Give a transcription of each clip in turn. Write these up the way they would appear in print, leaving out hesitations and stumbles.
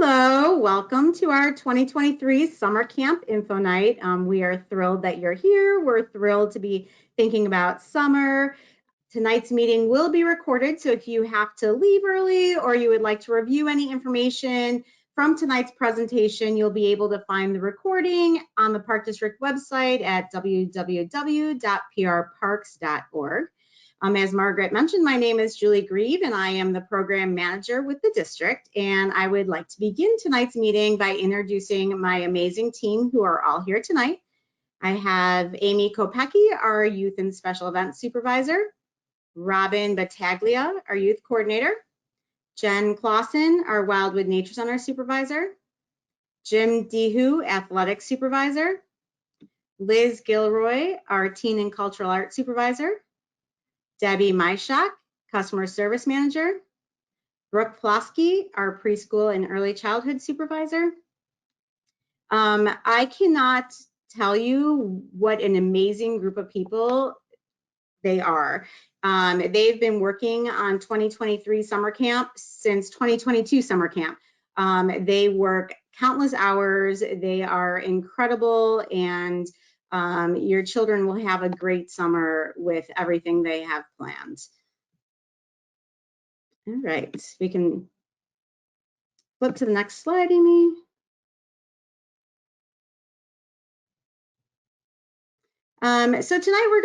Hello, welcome to our 2023 Summer Camp Info Night. We are thrilled that you're here. We're thrilled to be thinking about summer. Tonight's meeting will be recorded, so if you have to leave early or you would like to review any information from tonight's presentation, you'll be able to find the recording on the Park District website at www.prparks.org. As Margaret mentioned, my name is Julie Greve and I am the program manager with the district, and I would like to begin tonight's meeting by introducing my amazing team who are all here tonight. I have Amy Kopecky, our youth and special events supervisor, Robin Battaglia, our youth coordinator, Jen Clauson, our Wildwood Nature Center supervisor, Jim Dihu, athletics supervisor, Liz Gilroy, our teen and cultural arts supervisor, Debbie Majchszak, customer service manager, Brooke Plofsky, our preschool and early childhood supervisor. I cannot tell you what an amazing group of people they are. They've been working on 2023 summer camp since 2022 summer camp. They work countless hours. They are incredible, and your children will have a great summer with everything they have planned. All right, we can flip to the next slide, Amy. So tonight we're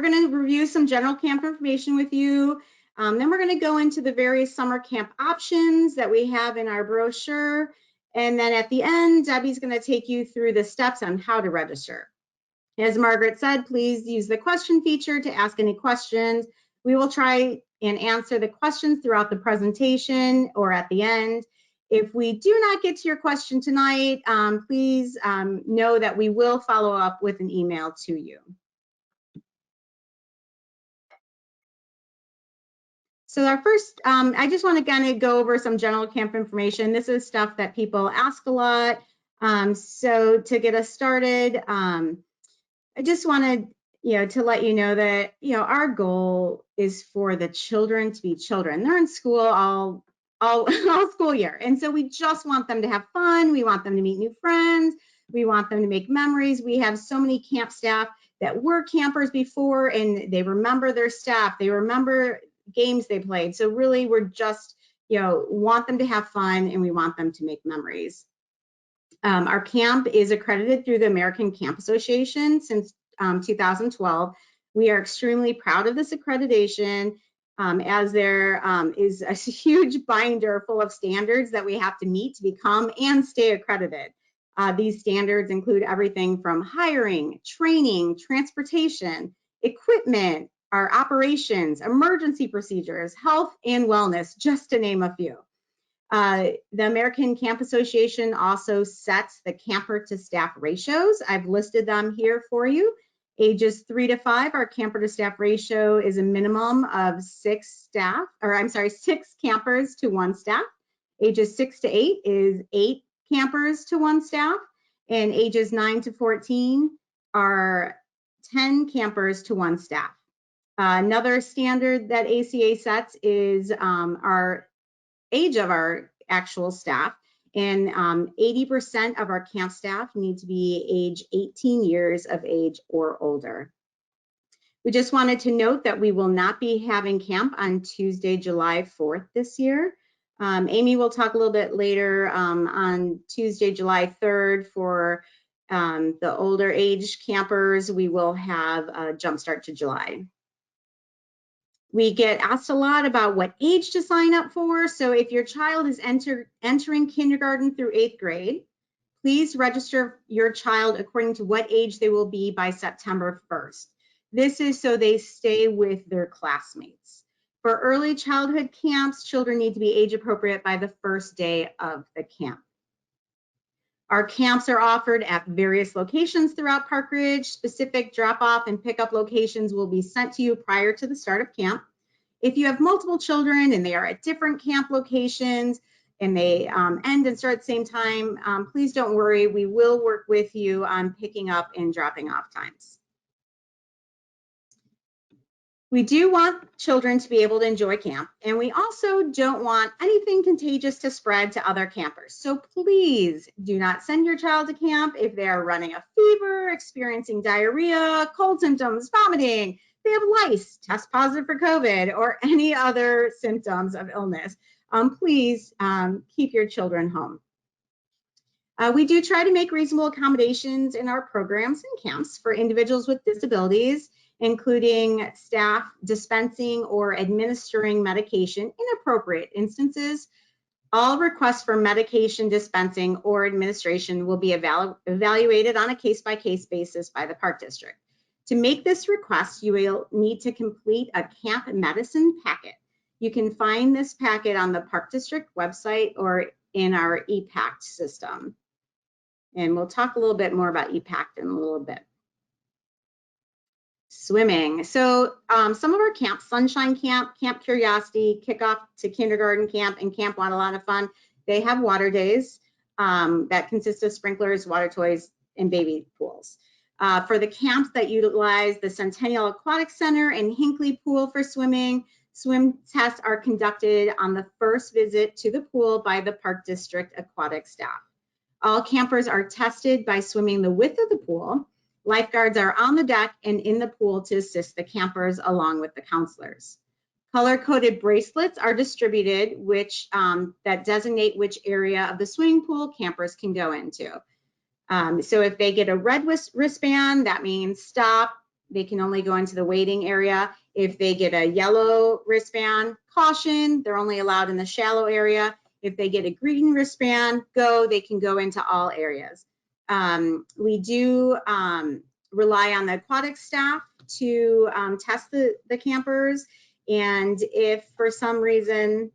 going to review some general camp information with you. Then we're going to go into the various summer camp options that we have in our brochure. And then at the end, Debbie's going to take you through the steps on how to register. As Margaret said, please use the question feature to ask any questions. We will try and answer the questions throughout the presentation or at the end. If we do not get to your question tonight, please know that we will follow up with an email to you. So our first, I just want to kind of go over some general camp information. This is stuff that people ask a lot. So to get us started, I just wanted, to let you know that, our goal is for the children to be children. They're in school all school year. And so we just want them to have fun. We want them to meet new friends. We want them to make memories. We have so many camp staff that were campers before, and they remember their staff. They remember games they played. So really, we're just, want them to have fun, and we want them to make memories. Our camp is accredited through the American Camp Association since 2012. We are extremely proud of this accreditation, as there is a huge binder full of standards that we have to meet to become and stay accredited. These standards include everything from hiring, training, transportation, equipment, our operations, emergency procedures, health and wellness, just to name a few. The American Camp Association also sets the camper to staff ratios. I've listed them here for you. Ages 3 to 5, our camper to staff ratio is a minimum of 6 campers to 1 staff. Ages 6 to 8 is 8 campers to 1 staff. And ages 9 to 14 are 10 campers to 1 staff. Another standard that ACA sets is our age of our actual staff, and 80% of our camp staff need to be age 18 years of age or older. We just wanted to note that we will not be having camp on Tuesday, July 4th this year. Amy will talk a little bit later on Tuesday, July 3rd for the older age campers. We will have a Jumpstart to July. We get asked a lot about what age to sign up for. So if your child is entering kindergarten through 8th grade, please register your child according to what age they will be by September 1st. This is so they stay with their classmates. For early childhood camps, children need to be age appropriate by the first day of the camp. Our camps are offered at various locations throughout Park Ridge. Specific drop-off and pickup locations will be sent to you prior to the start of camp. If you have multiple children and they are at different camp locations and they end and start at the same time, please don't worry. We will work with you on picking up and dropping off times. We do want children to be able to enjoy camp, and we also don't want anything contagious to spread to other campers. So please do not send your child to camp if they are running a fever, experiencing diarrhea, cold symptoms, vomiting, they have lice, test positive for COVID, or any other symptoms of illness. Please keep your children home. We do try to make reasonable accommodations in our programs and camps for individuals with disabilities, including staff dispensing or administering medication in appropriate instances. All requests for medication dispensing or administration will be evaluated on a case-by-case basis by the Park District. To make this request, you will need to complete a camp medicine packet. You can find this packet on the Park District website or in our ePact system. And we'll talk a little bit more about ePact in a little bit. Swimming. So some of our camps, Sunshine Camp, Camp Curiosity, Kickoff to Kindergarten Camp, and Camp Wannalottafun, they have water days that consist of sprinklers, water toys, and baby pools. For the camps that utilize the Centennial Aquatic Center and Hinckley Pool for swimming, swim tests are conducted on the first visit to the pool by the Park District aquatic staff. All campers are tested by swimming the width of the pool. Lifeguards are on the deck and in the pool to assist the campers along with the counselors. Color-coded bracelets are distributed that designate which area of the swimming pool campers can go into. So if they get a red wristband, that means stop. They can only go into the waiting area. If they get a yellow wristband, caution, they're only allowed in the shallow area. If they get a green wristband, they can go into all areas. We do rely on the aquatic staff to test the campers. And if for some reason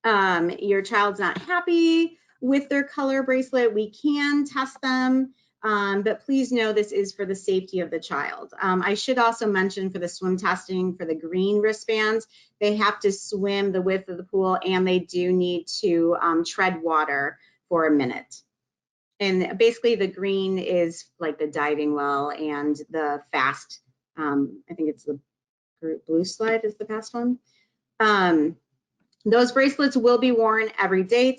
your child's not happy with their color bracelet, we can test them. But please know this is for the safety of the child. I should also mention for the swim testing for the green wristbands, they have to swim the width of the pool and they do need to tread water for a minute. And basically the green is like the diving well, and the fast, I think it's the blue slide is the fast one. Those bracelets will be worn every day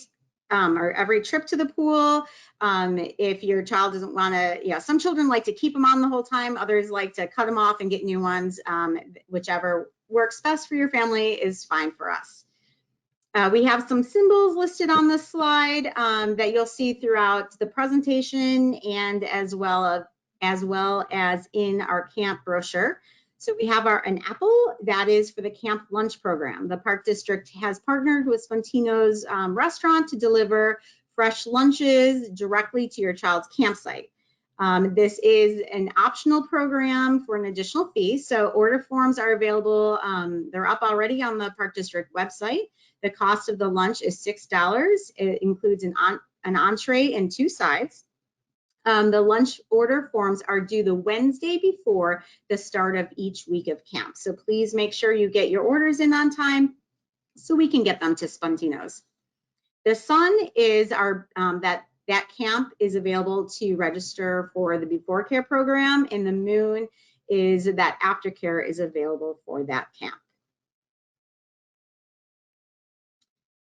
or every trip to the pool. If your child doesn't want to, some children like to keep them on the whole time. Others like to cut them off and get new ones. Whichever works best for your family is fine for us. We have some symbols listed on this slide that you'll see throughout the presentation and as well as in our camp brochure. So we have an apple that is for the camp lunch program. The Park District has partnered with Spontino's restaurant to deliver fresh lunches directly to your child's campsite. This is an optional program for an additional fee. So order forms are available. They're up already on the Park District website. The cost of the lunch is $6. It includes an entree and 2 sides. The lunch order forms are due the Wednesday before the start of each week of camp. So please make sure you get your orders in on time so we can get them to Spontino's. The sun is our, that camp is available to register for the before care program, and the moon is that aftercare is available for that camp.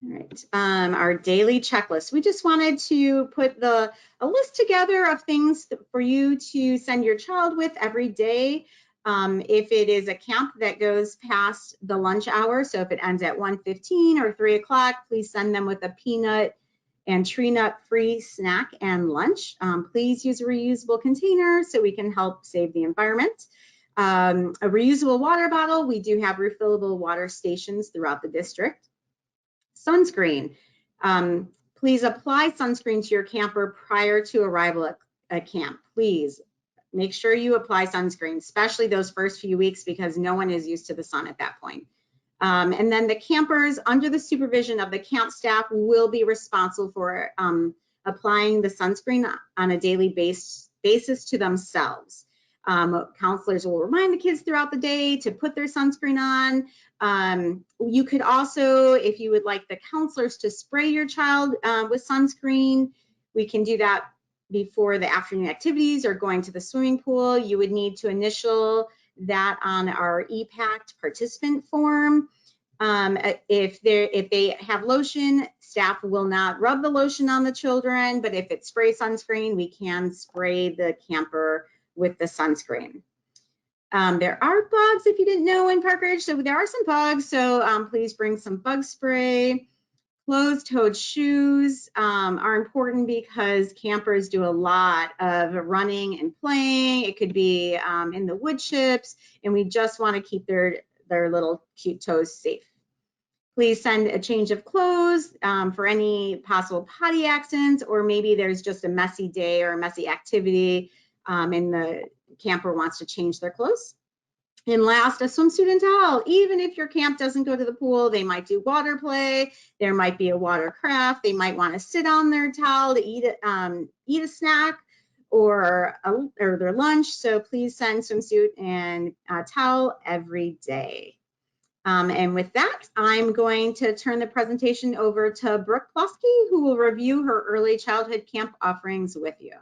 All right, our daily checklist. We just wanted to put a list together of things for you to send your child with every day. If it is a camp that goes past the lunch hour, so if it ends at 1:15 or 3 o'clock, please send them with a peanut and tree nut free snack and lunch. Please use a reusable container so we can help save the environment. A reusable water bottle. We do have refillable water stations throughout the district. Sunscreen. Please apply sunscreen to your camper prior to arrival at camp. Please make sure you apply sunscreen, especially those first few weeks, because no one is used to the sun at that point. And then the campers, under the supervision of the camp staff, will be responsible for applying the sunscreen on a daily basis to themselves. Counselors will remind the kids throughout the day to put their sunscreen on. You could also, if you would like the counselors to spray your child with sunscreen, we can do that before the afternoon activities or going to the swimming pool. You would need to initial that on our ePact participant form. If they have lotion, staff will not rub the lotion on the children, but if it's spray sunscreen, we can spray the camper with the sunscreen. There are bugs, if you didn't know, in Park Ridge, so there are some bugs, so please bring some bug spray. Closed-toed shoes are important because campers do a lot of running and playing. It could be in the wood chips, and we just want to keep their little cute toes safe. Please send a change of clothes for any possible potty accidents, or maybe there's just a messy day or a messy activity and the camper wants to change their clothes. And last, a swimsuit and towel. Even if your camp doesn't go to the pool, they might do water play. There might be a watercraft. They might want to sit on their towel to eat a snack or their lunch. So please send swimsuit and towel every day. And with that, I'm going to turn the presentation over to Brooke Plofsky, who will review her early childhood camp offerings with you.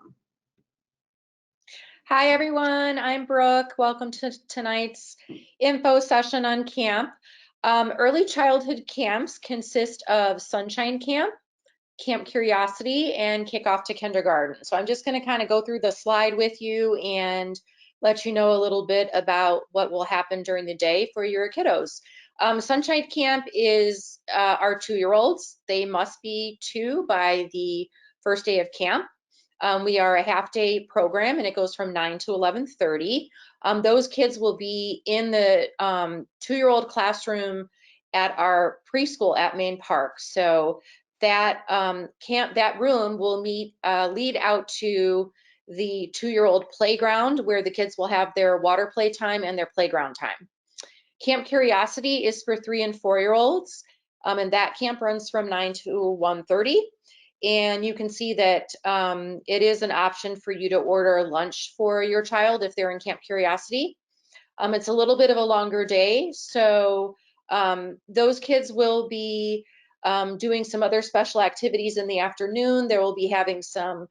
Hi everyone, I'm Brooke. Welcome to tonight's info session on camp. Early childhood camps consist of Sunshine Camp, Camp Curiosity, and Kickoff to Kindergarten. So I'm just going to kind of go through the slide with you and let you know a little bit about what will happen during the day for your kiddos. Sunshine Camp is our 2-year-olds. They must be 2 by the first day of camp. We are a half-day program, and it goes from 9 to 11:30. Those kids will be in the 2-year-old classroom at our preschool at Main Park. So that that room will lead out to the 2-year-old playground, where the kids will have their water play time and their playground time. Camp Curiosity is for 3- and 4-year-olds, and that camp runs from 9 to 1:30. And you can see that it is an option for you to order lunch for your child if they're in Camp Curiosity. It's a little bit of a longer day, so those kids will be doing some other special activities in the afternoon. They will be having some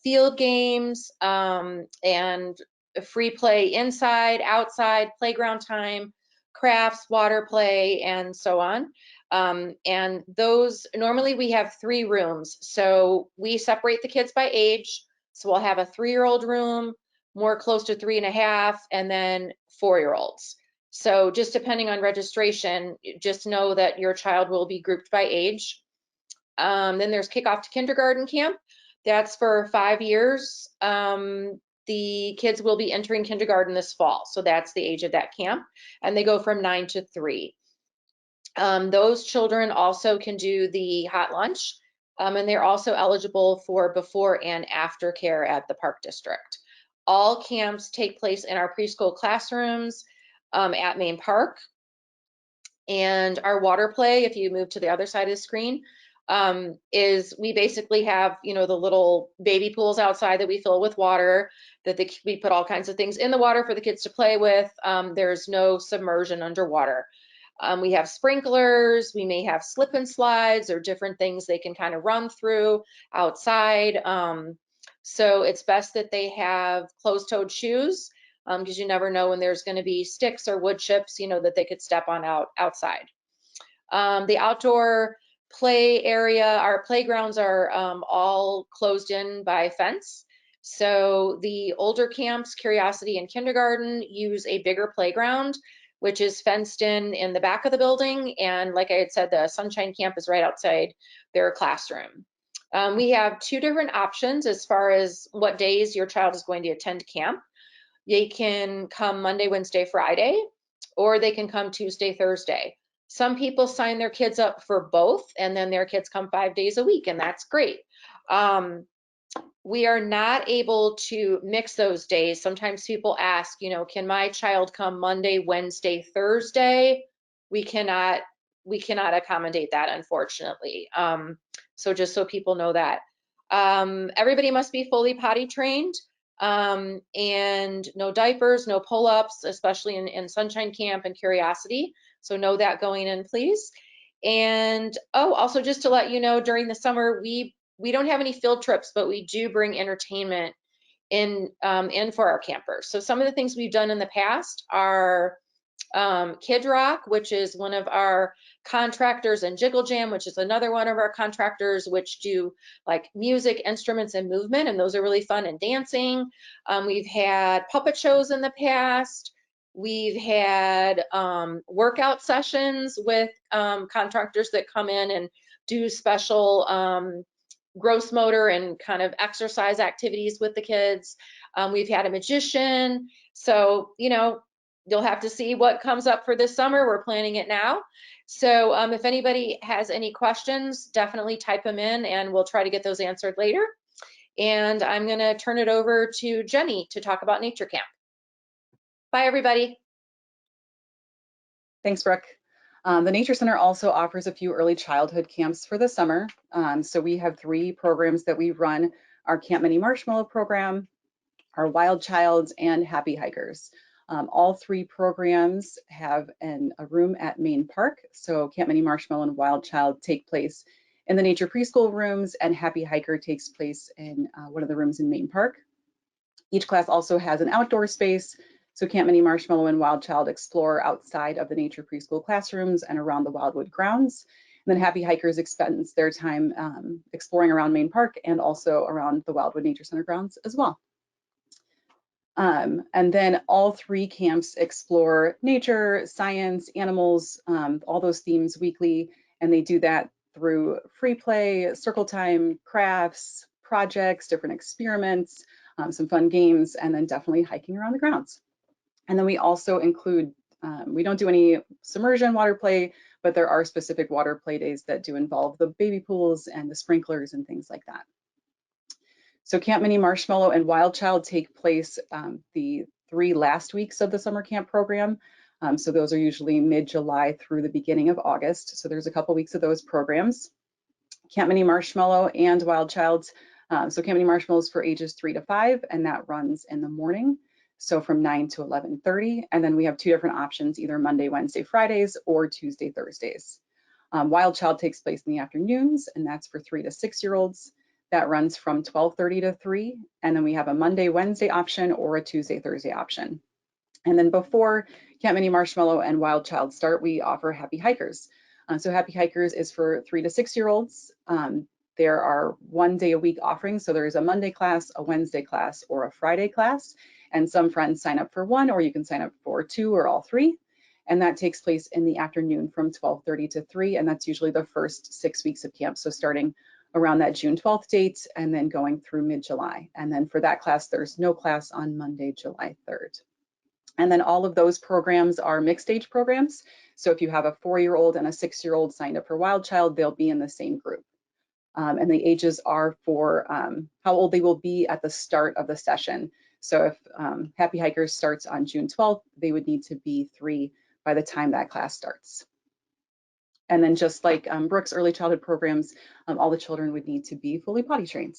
field games and free play inside, outside, playground time, crafts, water play, and so on. And those, normally we have 3 rooms. So we separate the kids by age. So we'll have a 3-year-old room, more close to 3.5, and then 4-year-olds. So just depending on registration, just know that your child will be grouped by age. Then there's Kickoff to Kindergarten Camp. That's for 5 years. The kids will be entering kindergarten this fall. So that's the age of that camp. And they go from 9 to 3. Those children also can do the hot lunch, and they're also eligible for before and after care at the Park District. All camps take place in our preschool classrooms at Main Park. And our water play, if you move to the other side of the screen, is we basically have, you know, the little baby pools outside that we fill with water, that we put all kinds of things in the water for the kids to play with. There's no submersion underwater. We have sprinklers, we may have slip and slides or different things they can kind of run through outside. So it's best that they have closed-toed shoes, because you never know when there's going to be sticks or wood chips, you know, that they could step on outside. The outdoor play area, our playgrounds are all closed in by fence. So the older camps, Curiosity and Kindergarten, use a bigger playground, which is fenced in the back of the building. And like I had said, the Sunshine Camp is right outside their classroom. We have 2 different options as far as what days your child is going to attend camp. They can come Monday, Wednesday, Friday, or they can come Tuesday, Thursday. Some people sign their kids up for both, and then their kids come 5 days a week, and that's great. We are not able to mix those days. Sometimes people ask, you know, can my child come Monday, Wednesday, Thursday? We cannot accommodate that, unfortunately. So just so people know that. Everybody must be fully potty trained, and no diapers, no pull-ups, especially in Sunshine Camp and Curiosity. So know that going in, please. And also just to let you know, during the summer, we don't have any field trips, but we do bring entertainment for our campers. So some of the things we've done in the past are Kid Rock, which is one of our contractors, and Jiggle Jam, which is another one of our contractors, which do like music, instruments, and movement, and those are really fun, and dancing. We've had puppet shows in the past. We've had workout sessions with contractors that come in and do special gross motor and kind of exercise activities with the kids. We've had a magician. So, you know, you'll have to see what comes up for this summer. We're planning it now. So if anybody has any questions, definitely type them in and we'll try to get those answered later. And I'm going to turn it over to Jenny to talk about Nature Camp. Bye, everybody. Thanks, Brooke. The Nature Center also offers a few early childhood camps for the summer. So we have 3 programs that we run: our Camp Mini Marshmallow program, our Wild Childs, and Happy Hikers. All 3 programs have a room at Main Park. So Camp Mini Marshmallow and Wild Child take place in the Nature Preschool rooms, and Happy Hiker takes place in one of the rooms in Main Park. Each class also has an outdoor space. So Camp Mini Marshmallow and Wild Child explore outside of the Nature Preschool classrooms and around the Wildwood grounds. And then Happy Hikers spend their time exploring around Main Park and also around the Wildwood Nature Center grounds as well. And then all 3 camps explore nature, science, animals, all those themes weekly, and they do that through free play, circle time, crafts, projects, different experiments, some fun games, and then definitely hiking around the grounds. And then we also include, we don't do any submersion water play, but there are specific water play days that do involve the baby pools and the sprinklers and things like that. So Camp Mini Marshmallow and Wild Child take place the 3 last weeks of the summer camp program. So those are usually mid-July through the beginning of August. So there's a couple weeks of those programs. Camp Mini Marshmallow and Wild Child. So Camp Mini Marshmallow is for ages 3 to 5, and that runs in the morning. So from 9 to 11:30. And then we have 2 different options, either Monday, Wednesday, Fridays, or Tuesday, Thursdays. Wild Child takes place in the afternoons, and that's for 3 to 6-year-olds. That runs from 12:30 to 3, and then we have a Monday, Wednesday option or a Tuesday, Thursday option. And then before Camp Mini Marshmallow and Wild Child start, we offer Happy Hikers. So Happy Hikers is for 3 to 6-year-olds. There are 1 day a week offerings, so there's a Monday class, a Wednesday class, or a Friday class. And some friends sign up for 1, or you can sign up for 2 or all 3. And that takes place in the afternoon from 12:30 to 3, and that's usually the first 6 weeks of camp. So starting around that June 12th date and then going through mid-July. And then for that class, there's no class on Monday, July 3rd. And then all of those programs are mixed age programs. So if you have a 4-year-old and a 6-year-old signed up for Wild Child, they'll be in the same group. And the ages are for how old they will be at the start of the session. So if Happy Hikers starts on June 12th, they would need to be 3 by the time that class starts. And then just like Brooke's early childhood programs, all the children would need to be fully potty trained.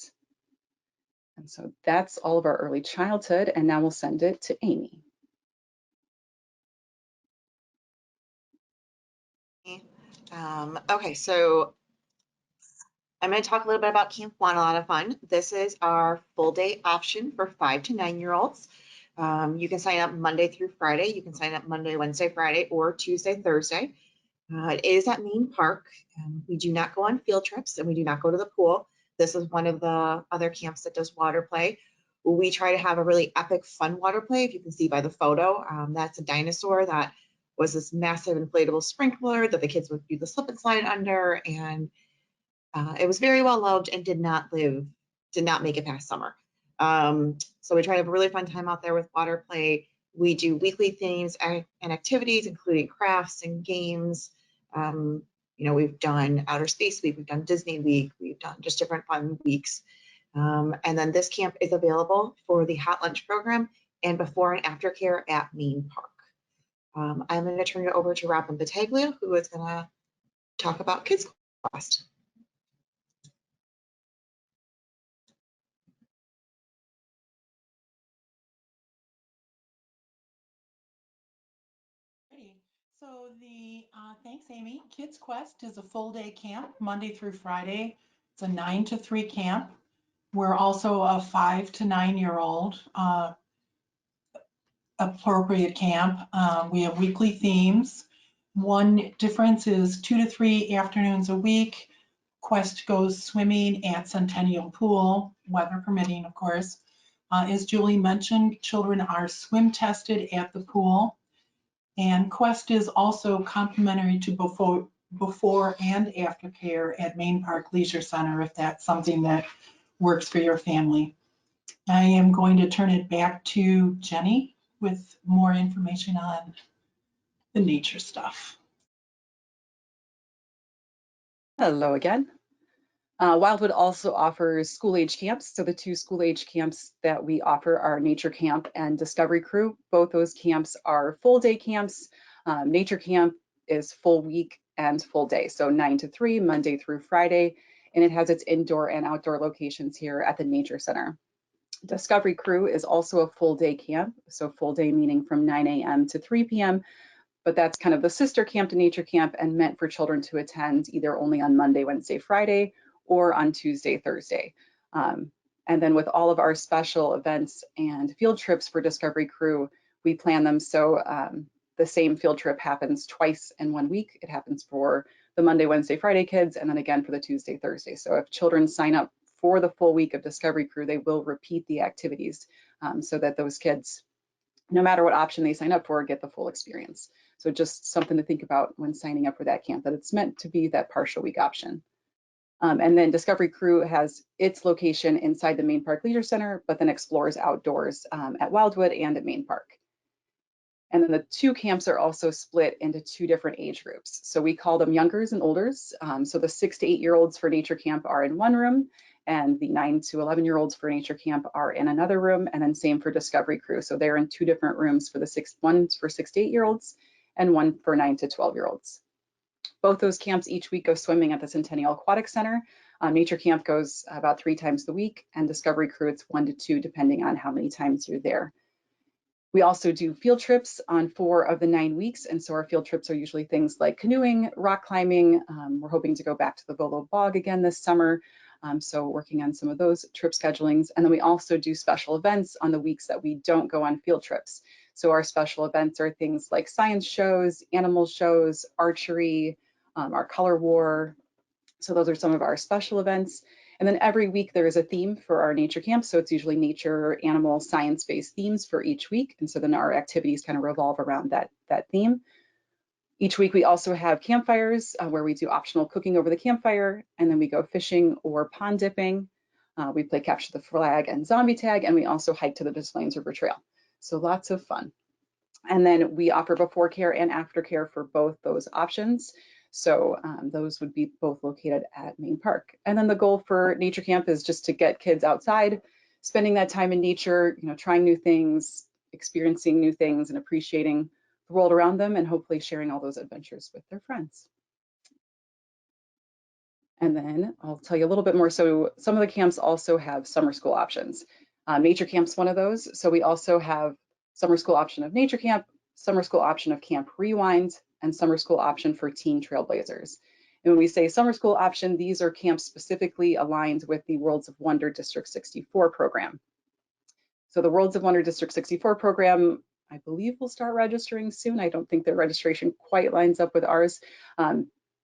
And so that's all of our early childhood, and now we'll send it to Amy. Okay, so I'm going to talk a little bit about Camp Wannalottafun. This is our full day option for 5 to 9-year-olds. You can sign up Monday through Friday. You can sign up Monday, Wednesday, Friday, or Tuesday, Thursday. It is at Main Park. We do not go on field trips and we do not go to the pool. This is one of the other camps that does water play. We try to have a really epic, fun water play. If you can see by the photo, that's a dinosaur that was this massive inflatable sprinkler that the kids would do the slip and slide under, and it was very well loved and did not make it past summer. So we try to have a really fun time out there with water play. We do weekly themes and activities, including crafts and games. You know, we've done Outer Space Week, we've done Disney Week, we've done just different fun weeks. And then this camp is available for the hot lunch program and before and after care at Main Park. I'm going to turn it over to Battaglia, who is going to talk about Kids Quest. So thanks, Amy. Kids Quest is a full day camp, Monday through Friday. It's a 9 to 3 camp. We're also a 5 to 9-year-old appropriate camp. We have weekly themes. One difference is 2 to 3 afternoons a week. Quest goes swimming at Centennial Pool, weather permitting, of course. As Julie mentioned, children are swim tested at the pool. And Quest is also complimentary to before and after care at Main Park Leisure Center, if that's something that works for your family. I am going to turn it back to Jenny with more information on the nature stuff. Hello again. Wildwood also offers school-age camps. So the 2 school-age camps that we offer are Nature Camp and Discovery Crew. Both those camps are full-day camps. Nature Camp is full week and full day, so 9 to 3, Monday through Friday, and it has its indoor and outdoor locations here at the Nature Center. Discovery Crew is also a full-day camp, so full day meaning from 9 a.m. to 3 p.m., but that's kind of the sister camp to Nature Camp and meant for children to attend either only on Monday, Wednesday, Friday, or on Tuesday, Thursday. And then with all of our special events and field trips for Discovery Crew, we plan them so the same field trip happens twice in 1 week. It happens for the Monday, Wednesday, Friday kids, and then again for the Tuesday, Thursday. So if children sign up for the full week of Discovery Crew, they will repeat the activities so that those kids, no matter what option they sign up for, get the full experience. So just something to think about when signing up for that camp, that it's meant to be that partial week option. And then Discovery Crew has its location inside the Main Park Leisure Center, but then explores outdoors at Wildwood and at Main Park. And then the 2 camps are also split into 2 different age groups. So we call them youngers and olders. So the 6 to 8-year-olds for Nature Camp are in one room, and the 9 to 11-year-olds for Nature Camp are in another room, and then same for Discovery Crew. So they're in 2 different rooms for one for 6 to 8-year-olds and one for 9 to 12-year-olds. Both those camps each week go swimming at the Centennial Aquatic Center. Nature Camp goes about 3 times the week, and Discovery Crew, it's 1 to 2, depending on how many times you're there. We also do field trips on 4 of the 9 weeks, and so our field trips are usually things like canoeing, rock climbing. We're hoping to go back to the Volo Bog again this summer, so working on some of those trip schedulings. And then we also do special events on the weeks that we don't go on field trips. So our special events are things like science shows, animal shows, archery, our color war. So those are some of our special events. And then every week there is a theme for our nature camp. So it's usually nature, animal, science-based themes for each week. And so then our activities kind of revolve around that theme. Each week we also have campfires where we do optional cooking over the campfire. And then we go fishing or pond dipping. We play capture the flag and zombie tag. And we also hike to the Des Plaines River Trail. So lots of fun. And then we offer before care and after care for both those options. So those would be both located at Main Park. And then the goal for Nature Camp is just to get kids outside, spending that time in nature, trying new things, experiencing new things, and appreciating the world around them, and hopefully sharing all those adventures with their friends. And then I'll tell you a little bit more. So some of the camps also have summer school options. Nature Camp's one of those. So we also have summer school option of Nature Camp, summer school option of Camp Rewind, and summer school option for Teen Trailblazers. And when we say summer school option, these are camps specifically aligned with the Worlds of Wonder District 64 program. So the Worlds of Wonder District 64 program, I believe will start registering soon. I don't think their registration quite lines up with ours.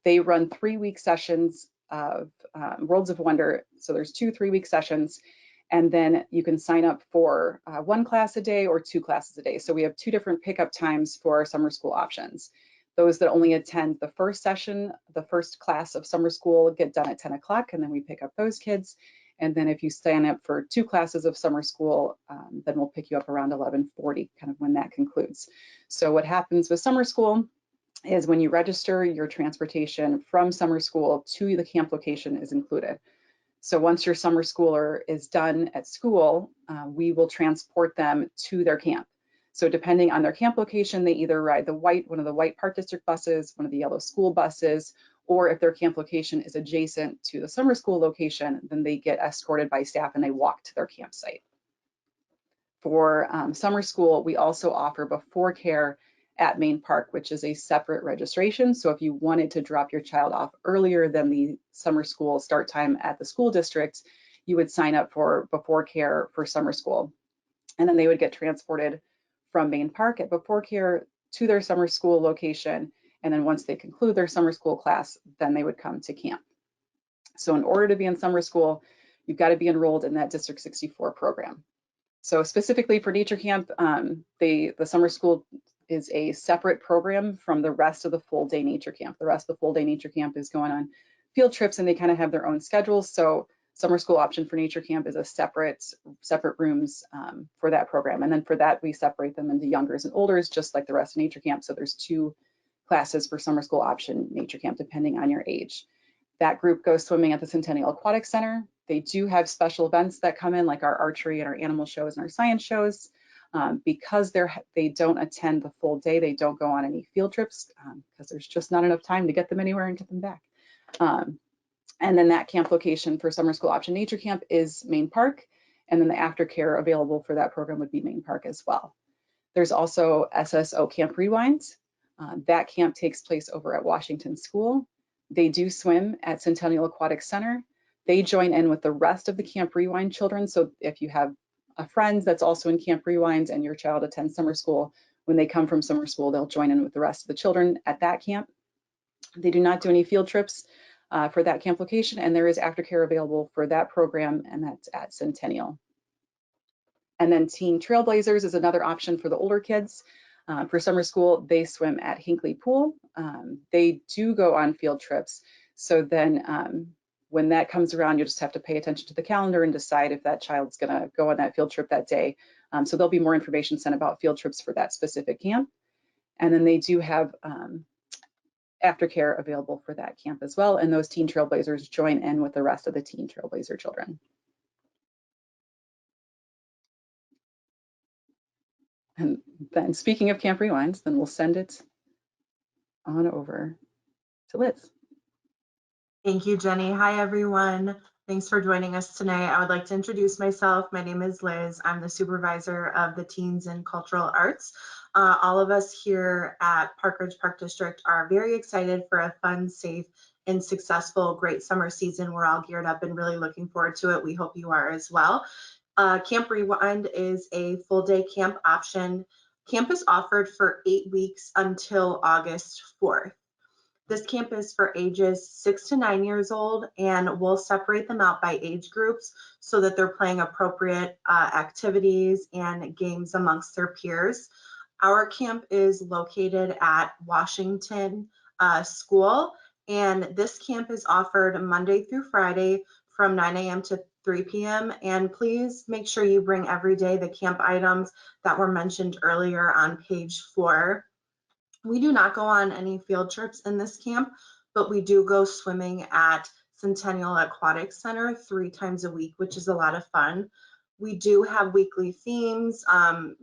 They run 3-week sessions of Worlds of Wonder. So there's 2 3-week sessions. And then you can sign up for 1 class a day or 2 classes a day. So we have 2 different pickup times for our summer school options. Those that only attend the first session, the first class of summer school, get done at 10 o'clock, and then we pick up those kids. And then if you sign up for 2 classes of summer school, then we'll pick you up around 11:40, kind of when that concludes. So what happens with summer school is when you register, your transportation from summer school to the camp location is included. So once your summer schooler is done at school, we will transport them to their camp. So depending on their camp location, they either ride one of the white Park District buses, one of the yellow school buses, or if their camp location is adjacent to the summer school location, then they get escorted by staff and they walk to their campsite. For summer school, we also offer before care at Main Park, which is a separate registration. So if you wanted to drop your child off earlier than the summer school start time at the school district, you would sign up for before care for summer school. And then they would get transported from Main Park at before care to their summer school location. And then once they conclude their summer school class, then they would come to camp. So in order to be in summer school, you've got to be enrolled in that District 64 program. So specifically for nature camp, the summer school is a separate program from the rest of the full day nature camp. The rest of the full day nature camp is going on field trips, and they kind of have their own schedules. So summer school option for nature camp is a separate rooms for that program. And then for that, we separate them into youngers and olders, just like the rest of nature camp. So there's 2 classes for summer school option nature camp, depending on your age. That group goes swimming at the Centennial Aquatic Center. They do have special events that come in, like our archery and our animal shows and our science shows. Because they don't attend the full day, they don't go on any field trips because there's just not enough time to get them anywhere and get them back. And then that camp location for summer school option nature camp is Main Park. And then the aftercare available for that program would be Main Park as well. There's also SSO Camp Rewind. That camp takes place over at Washington School. They do swim at Centennial Aquatic Center. They join in with the rest of the Camp Rewind children. So if you have a friend that's also in Camp Rewind and your child attends summer school, when they come from summer school, they'll join in with the rest of the children at that camp. They do not do any field trips for that camp location, and there is aftercare available for that program, and that's at Centennial. And then Teen Trailblazers is another option for the older kids. For summer school, they swim at Hinckley Pool. They do go on field trips. So then when that comes around, you just have to pay attention to the calendar and decide if that child's gonna go on that field trip that day. So there'll be more information sent about field trips for that specific camp. And then they do have aftercare available for that camp as well. And those Teen Trailblazers join in with the rest of the Teen Trailblazer children. And then speaking of Camp Rewinds, then we'll send it on over to Liz. Thank you, Jenny. Hi, everyone. Thanks for joining us tonight. I would like to introduce myself. My name is Liz. I'm the supervisor of the Teens and Cultural Arts. All of us here at Park Ridge Park District are very excited for a fun, safe, and successful great summer season. We're all geared up and really looking forward to it. We hope you are as well. Camp Rewind is a full day camp option. Camp is offered for 8 weeks until August 4th. This camp is for ages 6 to 9 years old, and we'll separate them out by age groups so that they're playing appropriate activities and games amongst their peers. Our camp is located at Washington School, and this camp is offered Monday through Friday from 9 a.m. to 3 p.m. And please make sure you bring every day the camp items that were mentioned earlier on page 4. We do not go on any field trips in this camp, but we do go swimming at Centennial Aquatic Center 3 times a week, which is a lot of fun. We do have weekly themes.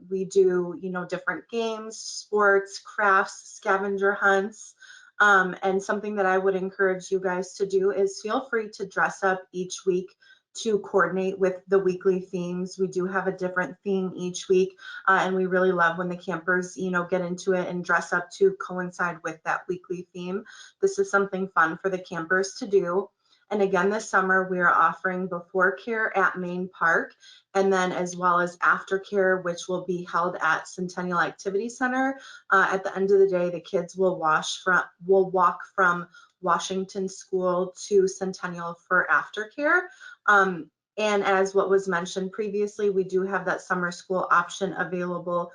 We do, different games, sports, crafts, scavenger hunts. And something that I would encourage you guys to do is feel free to dress up each week to coordinate with the weekly themes. We do have a different theme each week, and we really love when the campers, get into it and dress up to coincide with that weekly theme. This is something fun for the campers to do. And again, this summer we are offering before care at Main Park, and then as well as aftercare, which will be held at Centennial Activity Center. At the end of the day, the kids will walk from Washington School to Centennial for aftercare. And as what was mentioned previously, we do have that summer school option available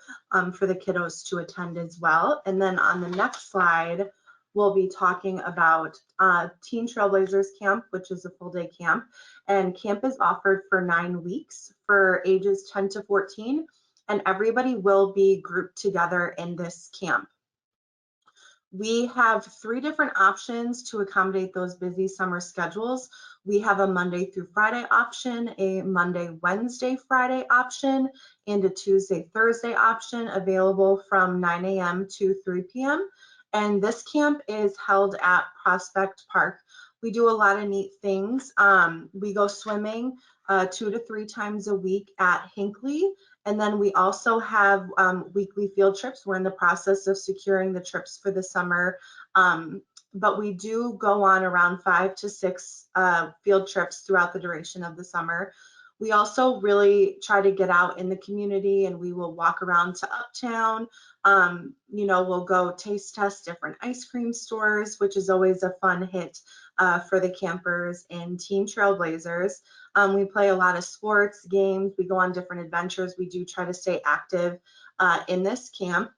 for the kiddos to attend as well. And then on the next slide, we'll be talking about Teen Trailblazers Camp, which is a full day camp. And camp is offered for 9 weeks for ages 10 to 14, and everybody will be grouped together in this camp. We have 3 different options to accommodate those busy summer schedules. We have a Monday through Friday option, a Monday, Wednesday, Friday option, and a Tuesday, Thursday option available from 9 a.m. to 3 p.m. And this camp is held at Prospect Park. We do a lot of neat things. We go swimming 2 to 3 times a week at Hinckley. And then we also have weekly field trips. We're in the process of securing the trips for the summer but we do go on around 5 to 6 field trips throughout the duration of the summer. We also really try to get out in the community, and we will walk around to Uptown. You know, we'll go taste test different ice cream stores, which is always a fun hit for the campers and Teen Trailblazers. We play a lot of sports games. We go on different adventures. We do try to stay active in this camp.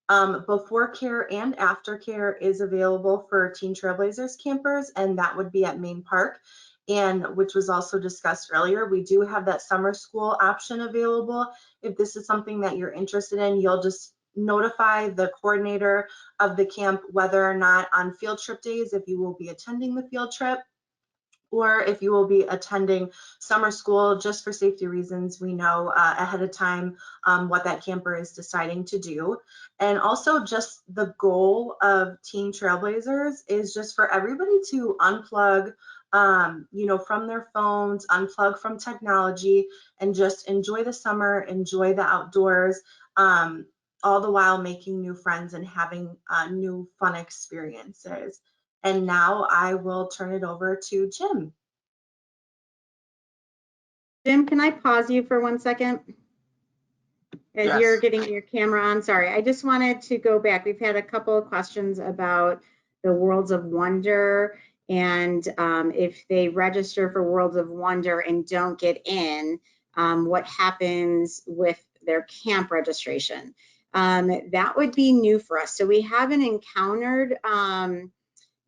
Before care and after care is available for Teen Trailblazers campers, and that would be at Main Park, and which was also discussed earlier. We do have that summer school option available. If this is something that you're interested in, you'll just notify the coordinator of the camp whether or not on field trip days, if you will be attending the field trip, or if you will be attending summer school. Just for safety reasons, we know ahead of time what that camper is deciding to do. And also, just the goal of Teen Trailblazers is just for everybody to unplug, you know, from their phones, unplug from technology, and just enjoy the summer, enjoy the outdoors, all the while making new friends and having new fun experiences. And now I will turn it over to Jim. Jim, can I pause you for 1 second? As Yes. you're getting your camera on, sorry. I just wanted to go back. We've had a couple of questions about the Worlds of Wonder, and if they register for Worlds of Wonder and don't get in, what happens with their camp registration? That would be new for us. So we haven't encountered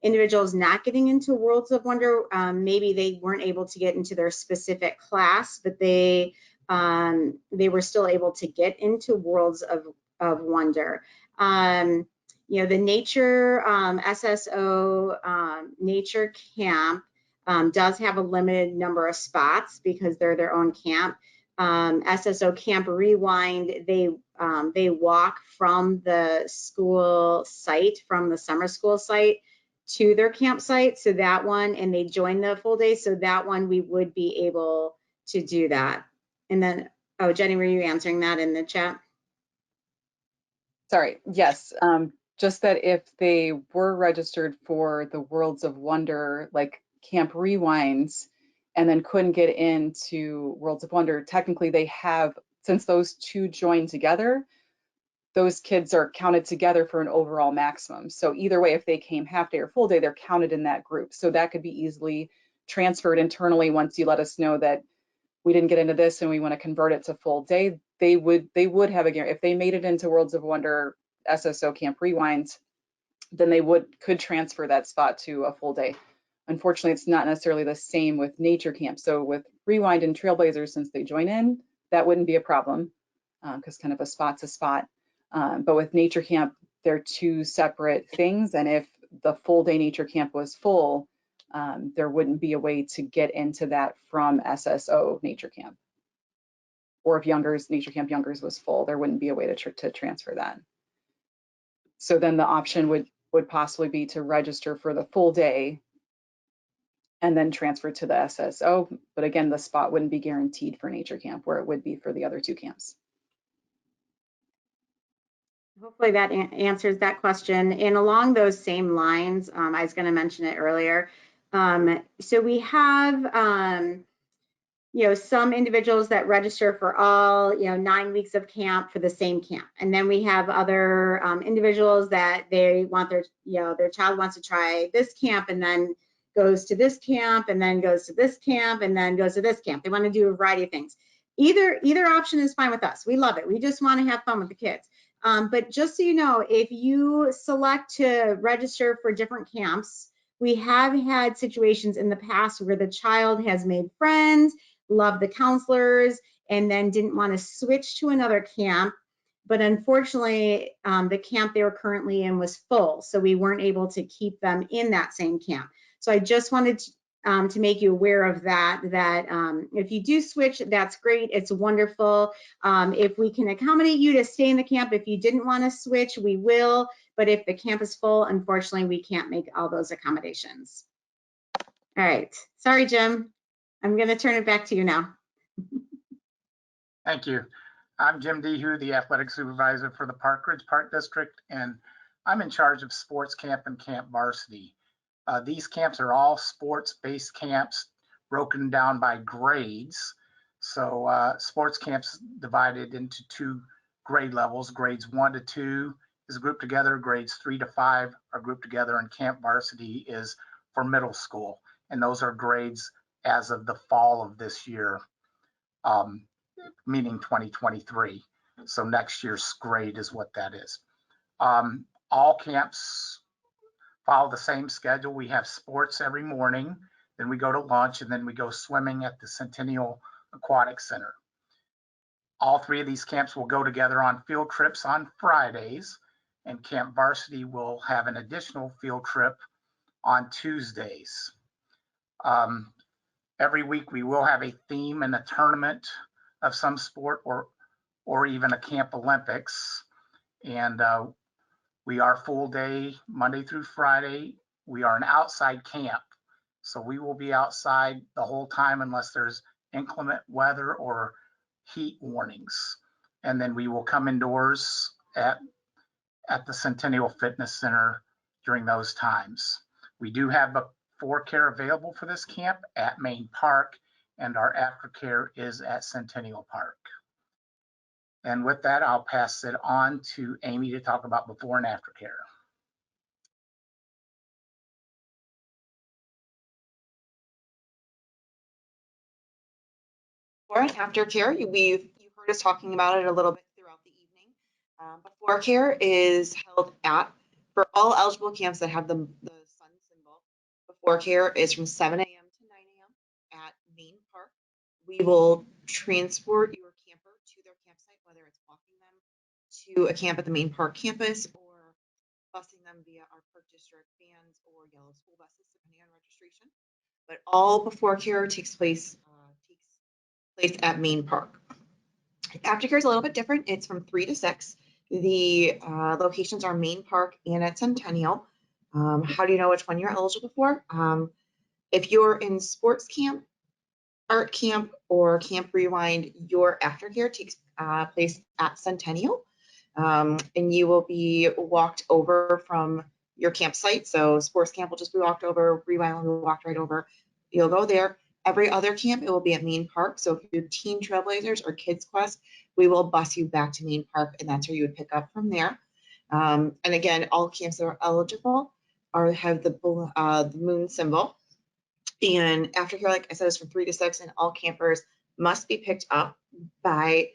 individuals not getting into Worlds of Wonder. Maybe they weren't able to get into their specific class, but they were still able to get into Worlds of Wonder. You know, the nature SSO nature camp does have a limited number of spots because they're their own camp. SSO Camp Rewind, they walk from the school site, from the summer school site to their campsite. So that one, and they join the full day. So that one, we would be able to do that. And then, oh, Jenny, were you answering that in the chat? Sorry, yes. Just that if they were registered for the Worlds of Wonder, like Camp Rewinds, and then couldn't get into Worlds of Wonder, technically they have, since those two join together, those kids are counted together for an overall maximum. So either way, if they came half day or full day, they're counted in that group. So that could be easily transferred internally once you let us know that we didn't get into this and we want to convert it to full day. They would have a guarantee. If they made it into Worlds of Wonder SSO Camp Rewinds, then they could transfer that spot to a full day. Unfortunately, it's not necessarily the same with nature camp. So with Rewind and Trailblazers, since they join in, that wouldn't be a problem because kind of a spot's a spot. But with nature camp, they're two separate things. And if the full day nature camp was full, there wouldn't be a way to get into that from SSO nature camp. Or if nature camp Youngers was full, there wouldn't be a way to transfer that. So then the option would possibly be to register for the full day and then transfer to the SSO. But again, the spot wouldn't be guaranteed for nature camp where it would be for the other two camps. Hopefully that answers that question. And along those same lines, I was going to mention it earlier. So we have, you know, some individuals that register for all, 9 weeks of camp for the same camp. And then we have other individuals that they want their child wants to try this camp and then goes to this camp and then goes to this camp and then goes to this camp. They want to do a variety of things. Either option is fine with us. We love it. We just want to have fun with the kids. But just so you know, if you select to register for different camps, we have had situations in the past where the child has made friends, loved the counselors, and then didn't want to switch to another camp. But unfortunately, the camp they were currently in was full, so we weren't able to keep them in that same camp. So I just wanted to make you aware of that if you do switch, that's great. It's wonderful. If we can accommodate you to stay in the camp, if you didn't want to switch, we will. But if the camp is full, unfortunately, we can't make all those accommodations. All right. Sorry, Jim. I'm going to turn it back to you now. Thank you. I'm Jim Dihu, the athletic supervisor for the Park Ridge Park District, and I'm in charge of sports camp and camp varsity. These camps are all sports-based camps broken down by grades. So sports camps divided into 2 grade levels. Grades 1 to 2 is grouped together. Grades 3 to 5 are grouped together, and Camp Varsity is for middle school. And those are grades as of the fall of this year, meaning 2023. So next year's grade is what that is. All camps follow the same schedule. We have sports every morning, then we go to lunch, and then we go swimming at the Centennial Aquatic Center. All 3 of these camps will go together on field trips on Fridays, and Camp Varsity will have an additional field trip on Tuesdays. Every week we will have a theme and a tournament of some sport or even a Camp Olympics. And we are full day Monday through Friday. We are an outside camp, so we will be outside the whole time unless there's inclement weather or heat warnings. And then we will come indoors at the Centennial Fitness Center during those times. We do have a care available for this camp at Main Park, and our aftercare is at Centennial Park. And with that, I'll pass it on to Amy to talk about before and after care. Before and after care, you've heard us talking about it a little bit throughout the evening. Before care is held for all eligible camps that have the sun symbol. Before care is from 7 a.m. to 9 a.m. at Main Park. We will transport your camper to their campsite, whether it's walking them to a camp at the Main Park campus or busing them via our Park District vans or yellow school buses, depending on registration. But all before care takes place at Main Park. Aftercare is a little bit different. It's from 3 to 6. The locations are Main Park and at Centennial. How do you know which one you're eligible for? If you're in sports camp, art camp, or Camp Rewind, your aftercare takes place at Centennial. And you will be walked over from your campsite. So sports camp will just be walked over, Rewind will be walked right over. You'll go there. Every other camp, it will be at Main Park. So if you're Teen Trailblazers or Kids Quest, we will bus you back to Main Park, and that's where you would pick up from there. And again, all camps that are eligible have the moon symbol. And aftercare, like I said, is from 3 to 6, and all campers must be picked up by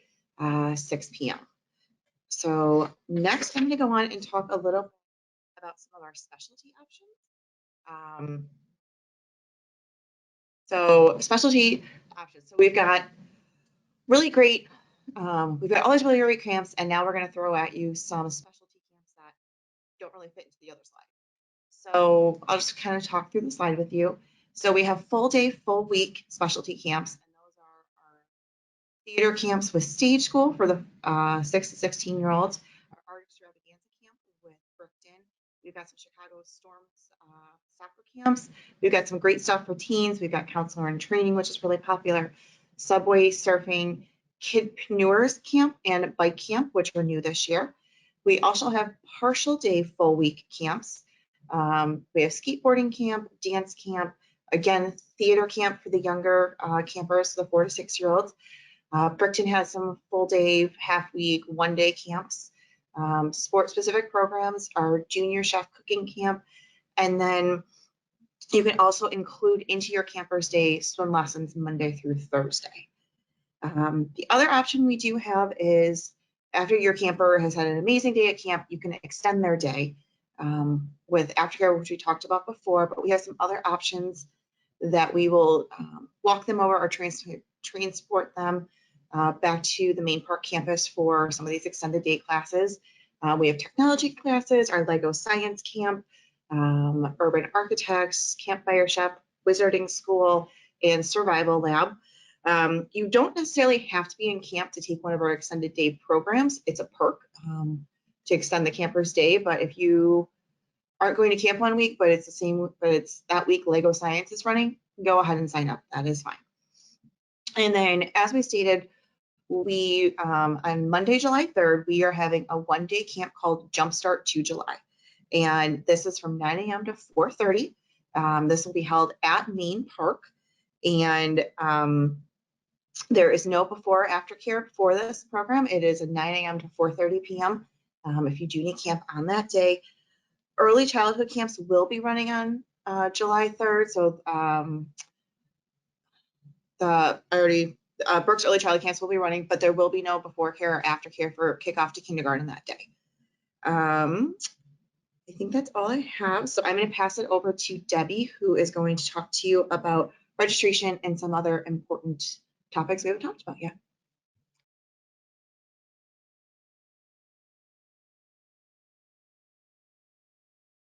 6 p.m. So next, I'm going to go on and talk a little about some of our specialty options. So specialty options. So we've got really great, we've got all these really great camps, and now we're going to throw at you some specialty camps that don't really fit into the other slide. So I'll just kind of talk through the slide with you. So we have full day, full week specialty camps, and those are our theater camps with Stage School for the 6 to 16-year-olds, our art extravaganza camp with Brooke. We've got some Chicago Storms soccer camps. We've got some great stuff for teens. We've got counselor in training, which is really popular. Subway surfing, kidpreneurs camp, and bike camp, which are new this year. We also have partial day, full week camps. We have skateboarding camp, dance camp, again, theater camp for the younger campers, the 4 to 6-year-olds. Brickton has some full day, half week, 1 day camps. Sport specific programs are junior chef cooking camp. And then you can also include into your camper's day swim lessons Monday through Thursday. The other option we do have is after your camper has had an amazing day at camp, you can extend their day with aftercare, which we talked about before, but we have some other options that we will walk them over or transport them back to the Main Park campus for some of these extended day classes. We have technology classes, our Lego science camp, urban architects, campfire shop, wizarding school, and survival lab. You don't necessarily have to be in camp to take one of our extended day programs. It's a perk to extend the camper's day, but if you aren't going to camp 1 week, but it's that week Lego science is running, go ahead and sign up. That is fine. And then, as we stated, we on Monday, July 3rd, we are having a 1-day camp called Jumpstart to July. And this is from 9 a.m. to 4:30. This will be held at Main Park, and there is no before or after care for this program. It is a 9 a.m. to 4:30 p.m. If you do need camp on that day. Early childhood camps will be running on July 3rd. So Brooke's early childhood camps will be running, but there will be no before care or after care for kickoff to kindergarten that day. I think that's all I have. So I'm going to pass it over to Debbie, who is going to talk to you about registration and some other important topics we haven't talked about yet.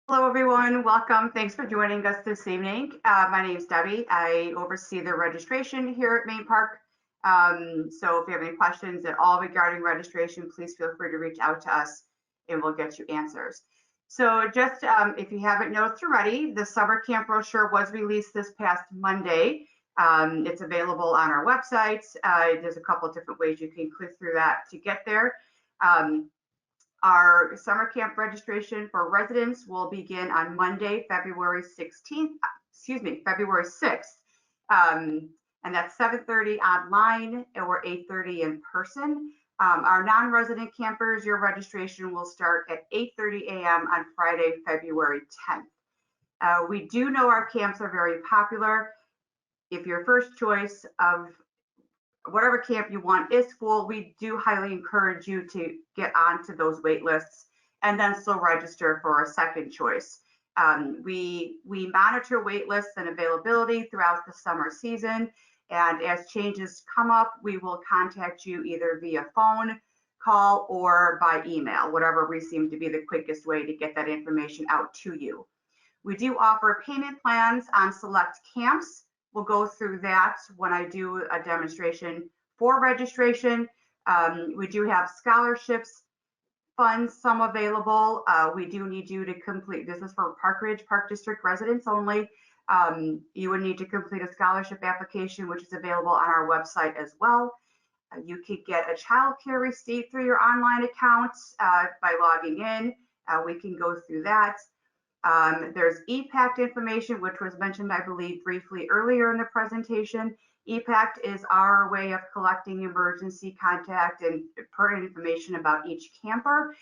Hello, everyone. Welcome. Thanks for joining us this evening. My name is Debbie. I oversee the registration here at Main Park. So if you have any questions at all regarding registration, please feel free to reach out to us and we'll get you answers. So just if you haven't noticed already, the summer camp brochure was released this past Monday. It's available on our website. There's a couple of different ways you can click through that to get there. Our summer camp registration for residents will begin on Monday, February 6th. And that's 7:30 online or 8:30 in person. Our non-resident campers, your registration will start at 8:30 a.m. on Friday, February 10th. We do know our camps are very popular. If your first choice of whatever camp you want is full, we do highly encourage you to get onto those wait lists and then still register for a second choice. We monitor wait lists and availability throughout the summer season. And as changes come up, we will contact you either via phone, call, or by email, whatever we seem to be the quickest way to get that information out to you. We do offer payment plans on select camps. We'll go through that when I do a demonstration for registration. We do have scholarships, funds, some available. We do need you to complete, this is for Park Ridge Park District residents only. You would need to complete a scholarship application, which is available on our website as well. You could get a child care receipt through your online account by logging in. We can go through that. There's EPACT information, which was mentioned, I believe, briefly earlier in the presentation. EPACT is our way of collecting emergency contact and pertinent information about each camper.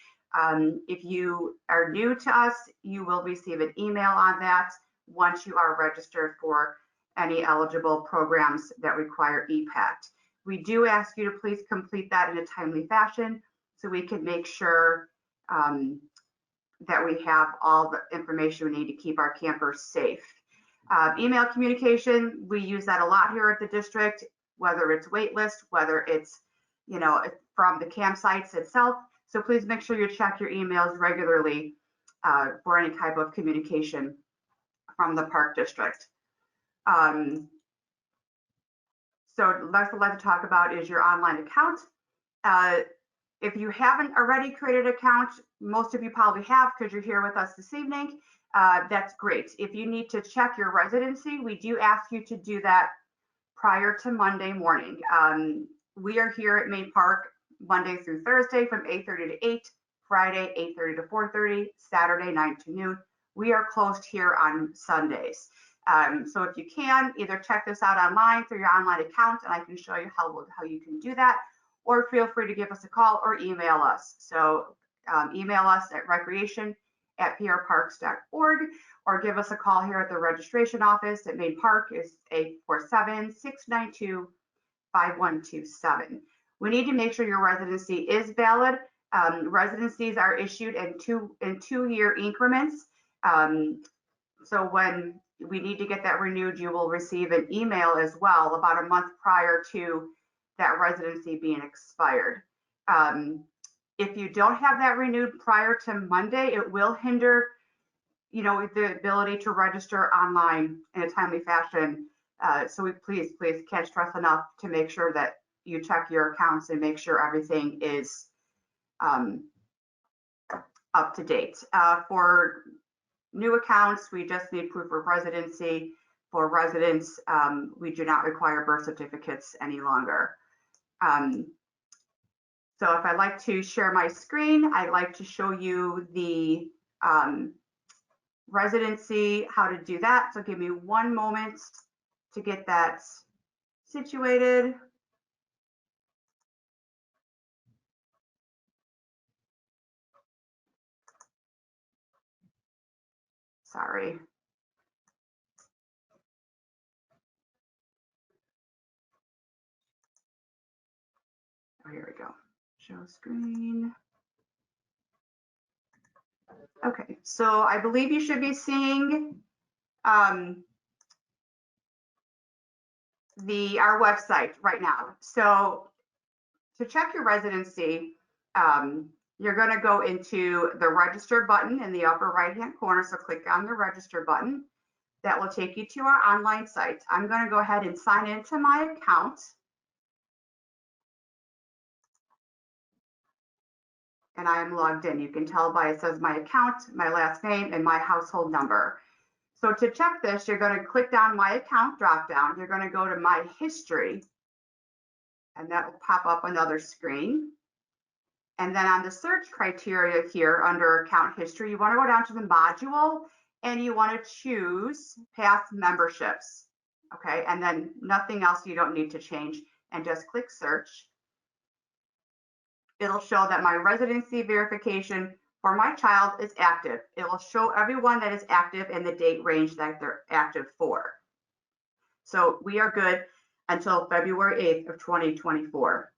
If you are new to us, you will receive an email on that once you are registered for any eligible programs that require EPACT. We do ask you to please complete that in a timely fashion so we can make sure that we have all the information we need to keep our campers safe. Email communication, we use that a lot here at the district, whether it's wait list, whether it's, from the campsites itself. So please make sure you check your emails regularly for any type of communication from the park district. So next I'd like to talk about is your online account. If you haven't already created an account, most of you probably have because you're here with us this evening. That's great. If you need to check your residency, we do ask you to do that prior to Monday morning. We are here at Main Park Monday through Thursday from 8:30 to 8, Friday 8:30 to 4:30, Saturday 9 to noon. We are closed here on Sundays. So if you can, either check this out online through your online account, and I can show you how you can do that, or feel free to give us a call or email us. So email us at recreation@prparks.org, or give us a call here at the registration office at Main Park is 847-692-5127. We need to make sure your residency is valid. Residencies are issued in two-year increments. So when we need to get that renewed, you will receive an email as well about a month prior to that residency being expired. If you don't have that renewed prior to Monday, it will hinder, the ability to register online in a timely fashion. So we please can't stress enough to make sure that you check your accounts and make sure everything is up to date. For new accounts, we just need proof of residency. For residents, we do not require birth certificates any longer. So if I'd like to share my screen, I'd like to show you the residency, how to do that. So give me one moment to get that situated. Sorry. Oh, here we go. Show screen. Okay, so I believe you should be seeing our website right now. So to check your residency, you're going to go into the register button in the upper right hand corner. So click on the register button. That will take you to our online site. I'm going to go ahead and sign into my account. And I am logged in. You can tell by it says my account, my last name, and my household number. So to check this, you're going to click on my account dropdown. You're going to go to my history, and that will pop up another screen. And then on the search criteria here under account history, you want to go down to the module and you want to choose past memberships. Okay, and then nothing else you don't need to change, and just click search. It'll show that my residency verification for my child is active. It will show everyone that is active and the date range that they're active for. So we are good until February 8th of 2024.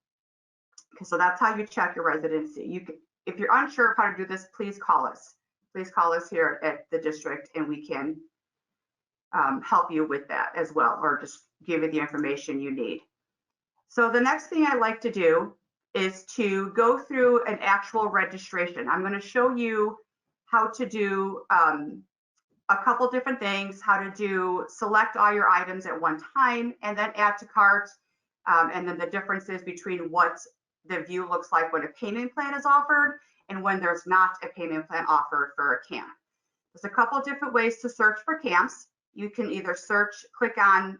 Okay, so that's how you check your residency. You can, if you're unsure of how to do this, please call us. Please call us here at the district and we can help you with that as well, or just give you the information you need. So the next thing I like to do is to go through an actual registration. I'm going to show you how to do a couple different things, how to do select all your items at one time and then add to cart, and then the differences between what the view looks like when a payment plan is offered and when there's not a payment plan offered for a camp. There's a couple different ways to search for camps. You can either search, click on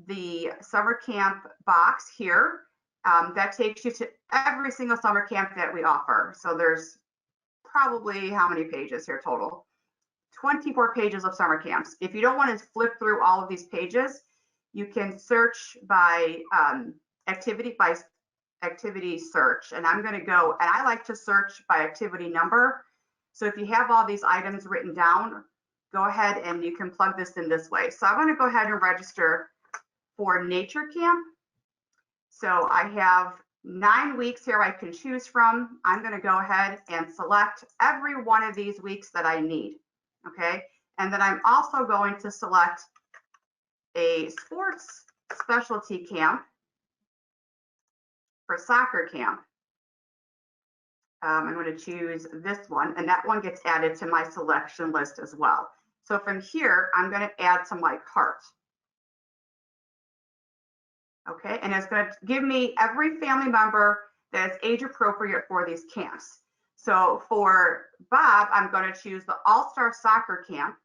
the summer camp box here. That takes you to every single summer camp that we offer. So there's probably how many pages here total? 24 pages of summer camps. If you don't want to flip through all of these pages, you can search by activity search. And I'm going to go, and I like to search by activity number. So if you have all these items written down, go ahead and you can plug this in this way. So I'm going to go ahead and register for nature camp. So I have 9 weeks here I can choose from. I'm going to go ahead and select every one of these weeks that I need. Okay. And then I'm also going to select a sports specialty camp for soccer camp. I'm going to choose this one, and that one gets added to my selection list as well. So from here, I'm going to add to my cart. Okay, and it's going to give me every family member that is age appropriate for these camps. So for Bob, I'm going to choose the All-Star Soccer Camp.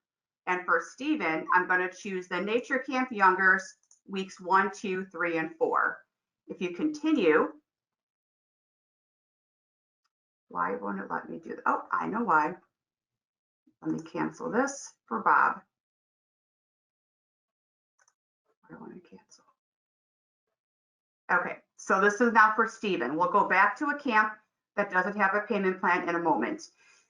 And for Stephen, I'm going to choose the Nature Camp Youngers weeks 1, 2, 3, and 4. If you continue, why won't it let me do that? Oh, I know why. Let me cancel this for Bob. I want to cancel. Okay, so this is now for Stephen. We'll go back to a camp that doesn't have a payment plan in a moment.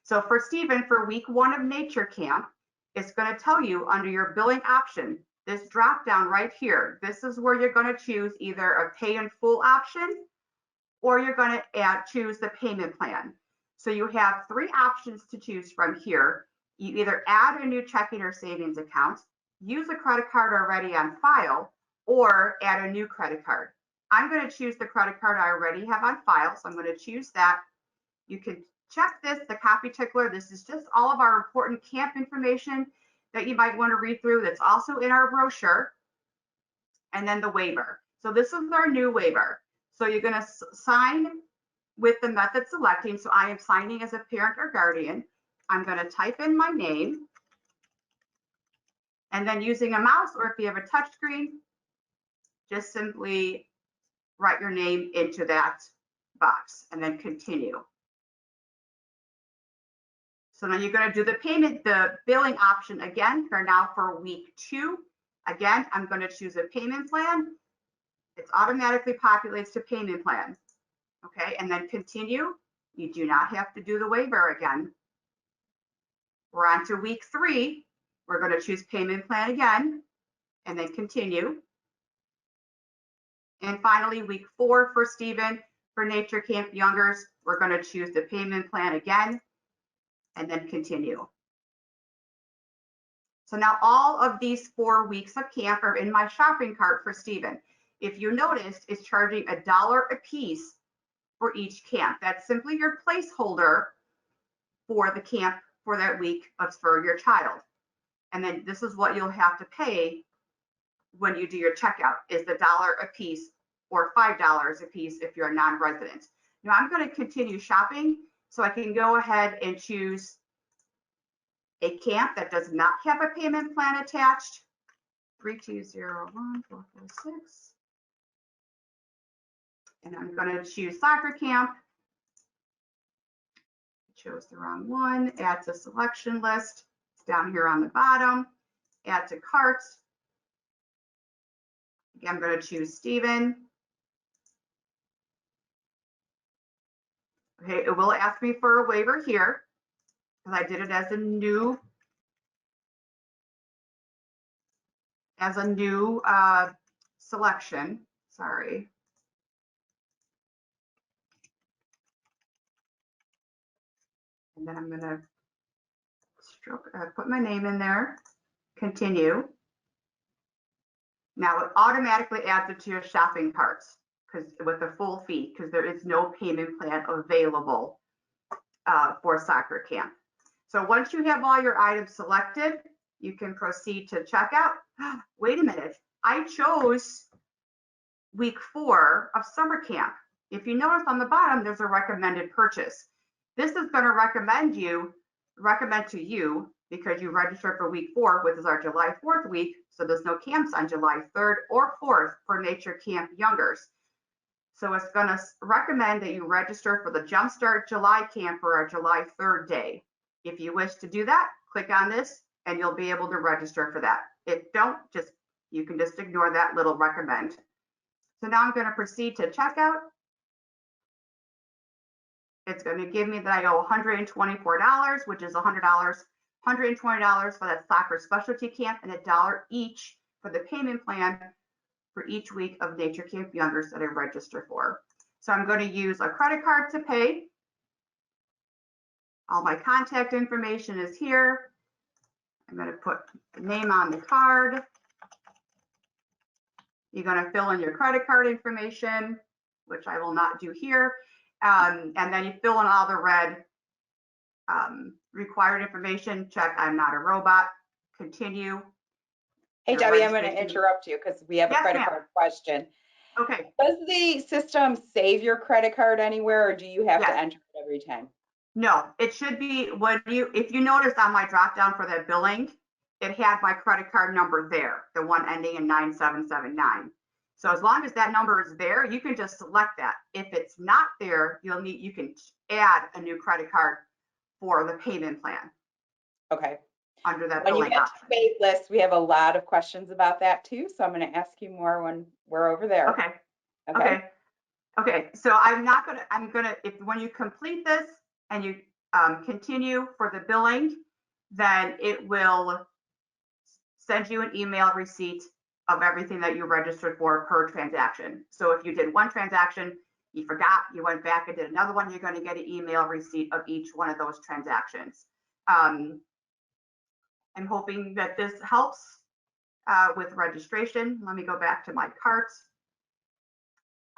So for Stephen, for week 1 of Nature Camp, it's going to tell you under your billing option, this drop down right here, this is where you're going to choose either a pay in full option or you're going to choose the payment plan. So you have 3 options to choose from here. You either add a new checking or savings account, use a credit card already on file, or add a new credit card. I'm going to choose the credit card I already have on file, so I'm going to choose that. You can check this, the copy tickler. This is just all of our important camp information that you might want to read through. That's also in our brochure. And then the waiver. So this is our new waiver. So you're going to sign with the method selecting. So I am signing as a parent or guardian. I'm going to type in my name. And then using a mouse, or if you have a touch screen, just simply write your name into that box and then continue. So now you're going to do the billing option again for now for week 2. Again, I'm going to choose a payment plan. It automatically populates to payment plan. Okay, and then continue. You do not have to do the waiver again. We're on to week 3. We're going to choose payment plan again and then continue. And finally, week 4 for Stephen, for Nature Camp Youngers, we're going to choose the payment plan again and then continue. So now all of these 4 weeks of camp are in my shopping cart for Stephen. If you noticed, it's charging $1 a piece for each camp. That's simply your placeholder for the camp for that week for your child. And then this is what you'll have to pay when you do your checkout, is the $1 a piece or $5 a piece if you're a non-resident. Now I'm going to continue shopping, so I can go ahead and choose a camp that does not have a payment plan attached. 3201446. And I'm going to choose soccer camp. Chose the wrong one. Add to selection list. It's down here on the bottom. Add to cart. Again, I'm going to choose Stephen. Okay, it will ask me for a waiver here because I did it as a new selection. Sorry. And then I'm going to put my name in there. Continue. Now it automatically adds it to your shopping carts because with a full fee, because there is no payment plan available for soccer camp. So once you have all your items selected, you can proceed to checkout. Wait a minute, I chose week 4 of summer camp. If you notice on the bottom, there's a recommended purchase. This is going to recommend to you because you registered for week 4, which is our July 4th week. So there's no camps on July 3rd or 4th for Nature Camp Youngers. So it's going to recommend that you register for the Jumpstart July camp for our July 3rd day. If you wish to do that, click on this and you'll be able to register for that. If don't, you can just ignore that little recommend. So now I'm going to proceed to checkout. It's going to give me that I owe $124, which is $100, $120 for that soccer specialty camp, and $1 each for the payment plan for each week of Nature Camp Youngers that I register for. So I'm going to use a credit card to pay. All my contact information is here. I'm going to put the name on the card. You're going to fill in your credit card information, which I will not do here. And then you fill in all the red required information. Check, I'm not a robot. Continue. Hey, Debbie, I'm going to interrupt you because we have a credit card question. Okay. Does the system save your credit card anywhere, or do you have to enter it every time? No, it should be if you notice on my drop down for that billing, it had my credit card number there, the one ending in 9779. So as long as that number is there, you can just select that. If it's not there, you can add a new credit card for the payment plan. Okay. Under that when you billing get option. to the wait list, we have a lot of questions about that too. So I'm going to ask you more when we're over there. Okay. Okay. So I'm gonna, when you complete this and you continue for the billing, then it will send you an email receipt of everything that you registered for per transaction. So if you did one transaction, you forgot, you went back and did another one, you're going to get an email receipt of each one of those transactions. I'm hoping that this helps with registration. Let me go back to my cart.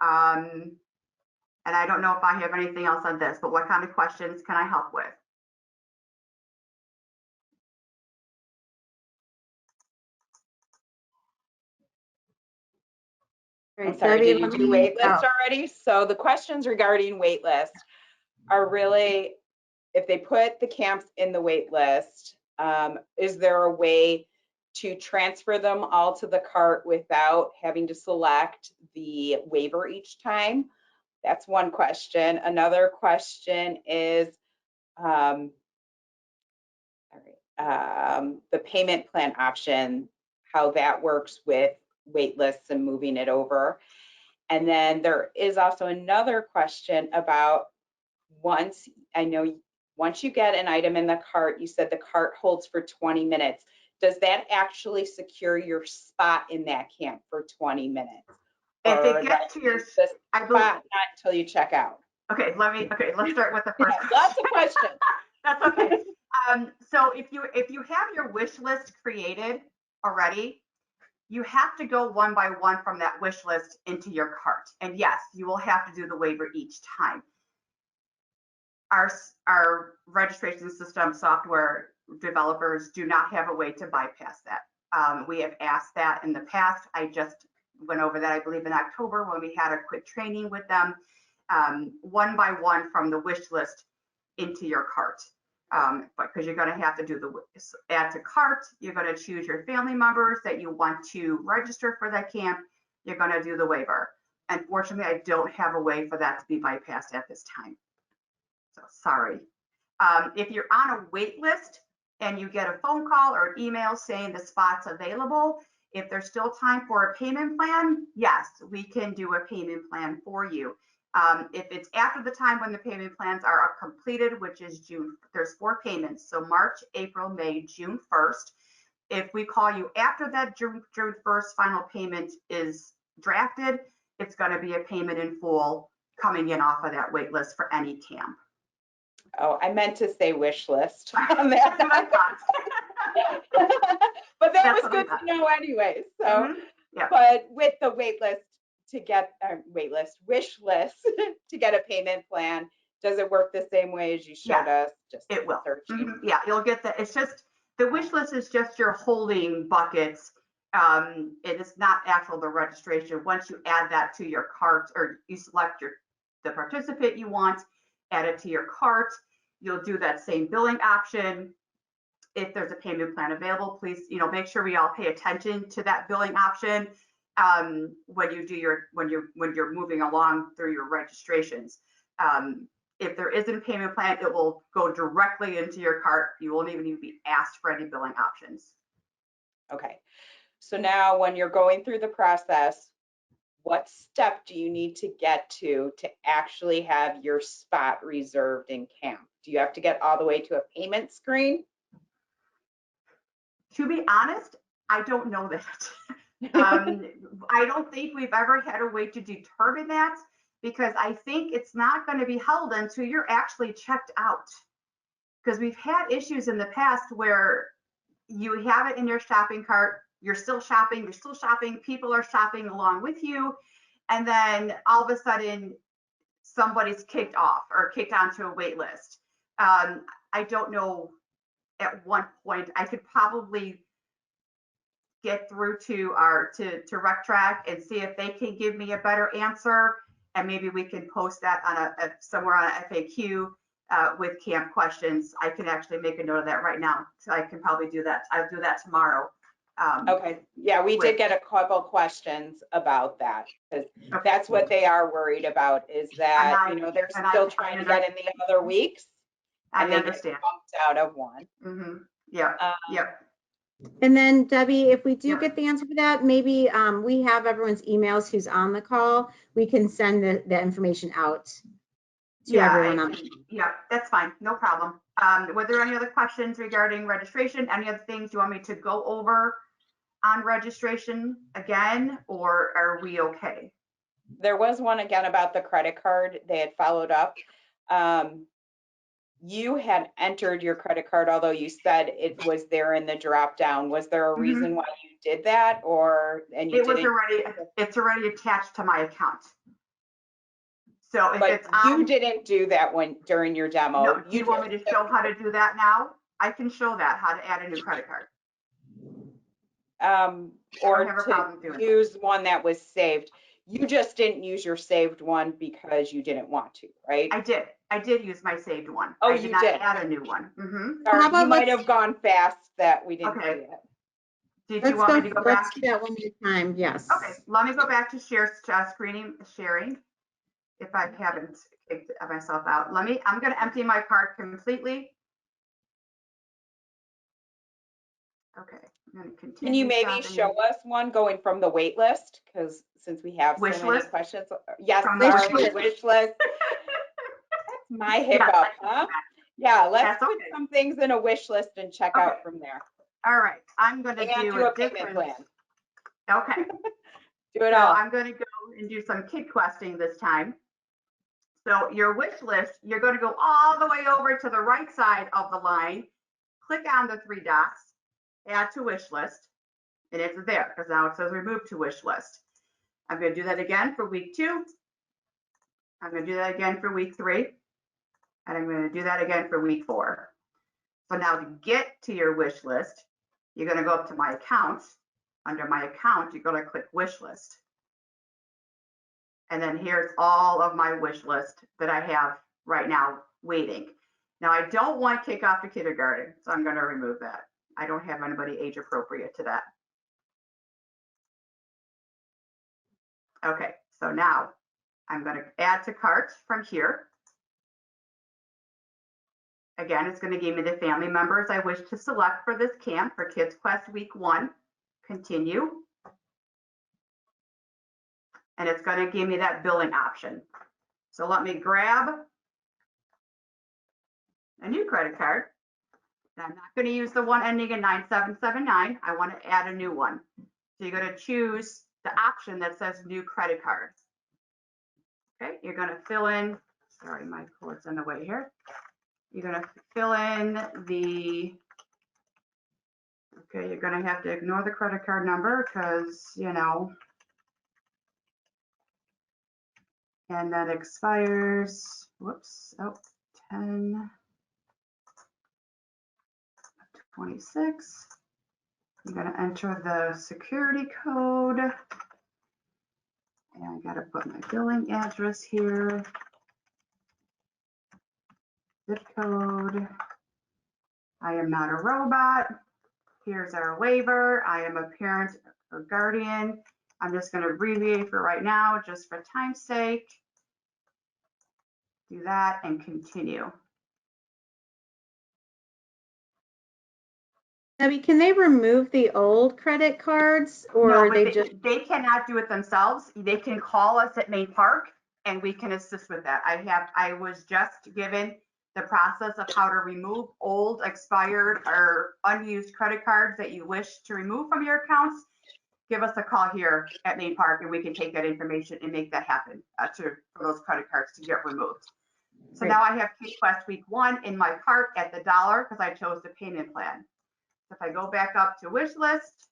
And I don't know if I have anything else on this, but what kind of questions can I help with? I'm sorry, did you do wait list already? So the questions regarding wait list are really, if they put the camps in the wait list, is there a way to transfer them all to the cart without having to select the waiver each time? That's one question. Another question is, the payment plan option, how that works with wait lists and moving it over. And then there is also another question about once you get an item in the cart, you said the cart holds for 20 minutes. Does that actually secure your spot in that camp for 20 minutes? If it gets to your spot, not until you check out. Okay, let's start with the first. Yeah, lots of questions. That's okay. So if you have your wish list created already, you have to go one by one from that wish list into your cart. And yes, you will have to do the waiver each time. Our registration system software developers do not have a way to bypass that. We have asked that in the past. I just went over that, I believe, in October when we had a quick training with them, one by one from the wish list into your cart. Because you're going to have to do the add to cart, you're going to choose your family members that you want to register for that camp, you're going to do the waiver. Unfortunately, I don't have a way for that to be bypassed at this time. So sorry. If you're on a wait list and you get a phone call or an email saying the spot's available, if there's still time for a payment plan, yes, we can do a payment plan for you. If it's after the time when the payment plans are completed, which is June, there's 4 payments. So March, April, May, June 1st. If we call you after that June 1st final payment is drafted, it's going to be a payment in full coming in off of that wait list for any camp. Oh, I meant to say wish list on that. That's what I thought. But that was good to know anyway. So, yeah. But with the wait list to get wish list to get a payment plan, does it work the same way as you showed us? Just it will. Yeah, you'll get that. It's just the wish list is just your holding buckets. It is not actual the registration. Once you add that to your cart or you select the participant you want, add it to your cart, you'll do that same billing option. If there's a payment plan available, please, make sure we all pay attention to that billing option when you do when you're moving along through your registrations. If there isn't a payment plan, it will go directly into your cart. You won't even be asked for any billing options. Okay. So now when you're going through the process, what step do you need to get to actually have your spot reserved in camp? Do you have to get all the way to a payment screen? To be honest, I don't know that. I don't think we've ever had a way to determine that because I think it's not going to be held until you're actually checked out. Because we've had issues in the past where you have it in your shopping cart, you're still shopping, people are shopping along with you, and then all of a sudden somebody's kicked off or kicked onto a wait list. I don't know at one point. I could probably get through to RecTrack and see if they can give me a better answer, and maybe we can post that on somewhere on a FAQ with camp questions. I can actually make a note of that right now, so I can probably do that. I'll do that tomorrow. Okay. Yeah, we did get a couple questions about that because that's what they are worried about is that they're still trying to get in the other weeks. And they understand. Get bumped out of one. Yeah. And then Debbie, if we do get the answer for that, maybe we have everyone's emails who's on the call. We can send the information out to everyone. Yeah, that's fine. No problem. Were there any other questions regarding registration? Any other things you want me to go over on registration again, or are we okay? There was one again about the credit card. They had followed up. You had entered your credit card, although you said it was there in the drop down. Was there a reason why you did that, it's already attached to my account? So if it's you didn't do that during your demo. No, do you want me to show how to do that now? I can show that, how to add a new credit card. Or to use one that was saved. You just didn't use your saved one because you didn't want to, right? I did use my saved one. Oh, I did not add a new one. Sorry, you might have gone fast that we didn't see it. Did you want me to go back? Let's do that one more time, yes. Okay, let me go back to sharing. If I haven't kicked myself out, I'm going to empty my cart completely. Okay, I'm gonna continue. Can you maybe shopping. show us one going from the wait list? Because since we have Wish so many list? questions. Yes, From the sorry, wish list. wish list. That's my Yeah, hiccup, I can do huh? that. Yeah, let's That's put okay. some things in a wish list and check Okay. out from there. All right, I'm gonna And do do a a payment different. plan. Okay, Do it so all. I'm gonna go and do some kid questing this time. So your wish list, you're gonna go all the way over to the right side of the line, click on the 3 dots, add to wish list, and it's there because now it says remove to wish list. I'm gonna do that again for week 2. I'm gonna do that again for week 3. And I'm gonna do that again for week 4. So now to get to your wish list, you're gonna go up to my accounts. Under my account, you're gonna click wish list. And then here's all of my wish list that I have right now waiting. Now I don't want kickoff to kindergarten, so I'm gonna remove that. I don't have anybody age appropriate to that. Okay, so now I'm gonna add to cart from here. Again, it's gonna give me the family members I wish to select for this camp for Kids Quest Week 1. Continue. And it's gonna give me that billing option. So let me grab a new credit card. I'm not gonna use the one ending in 9779. I wanna add a new one. So you're gonna choose the option that says new credit card. Okay, you're gonna fill in, sorry, my cord's in the way here. You're gonna fill in the, okay, you're gonna have to ignore the credit card number because, you know, and that expires, whoops, oh, 10/26. I'm gonna enter the security code. And I gotta put my billing address here. Zip code. I am not a robot. Here's our waiver. I am a parent or guardian. I'm just gonna abbreviate for right now, just for time's sake. Do that and continue. Debbie, can they remove the old credit cards or No, are but they just? they cannot do it themselves. They can call us at Main Park and we can assist with that. I was just given the process of how to remove old, expired, or unused credit cards that you wish to remove from your accounts. Give us a call here at Main Park and we can take that information and make that happen for those credit cards to get removed. So Great. now I have Kid Quest Week 1 in my cart at the $1 because I chose the payment plan. If I go back up to wish list,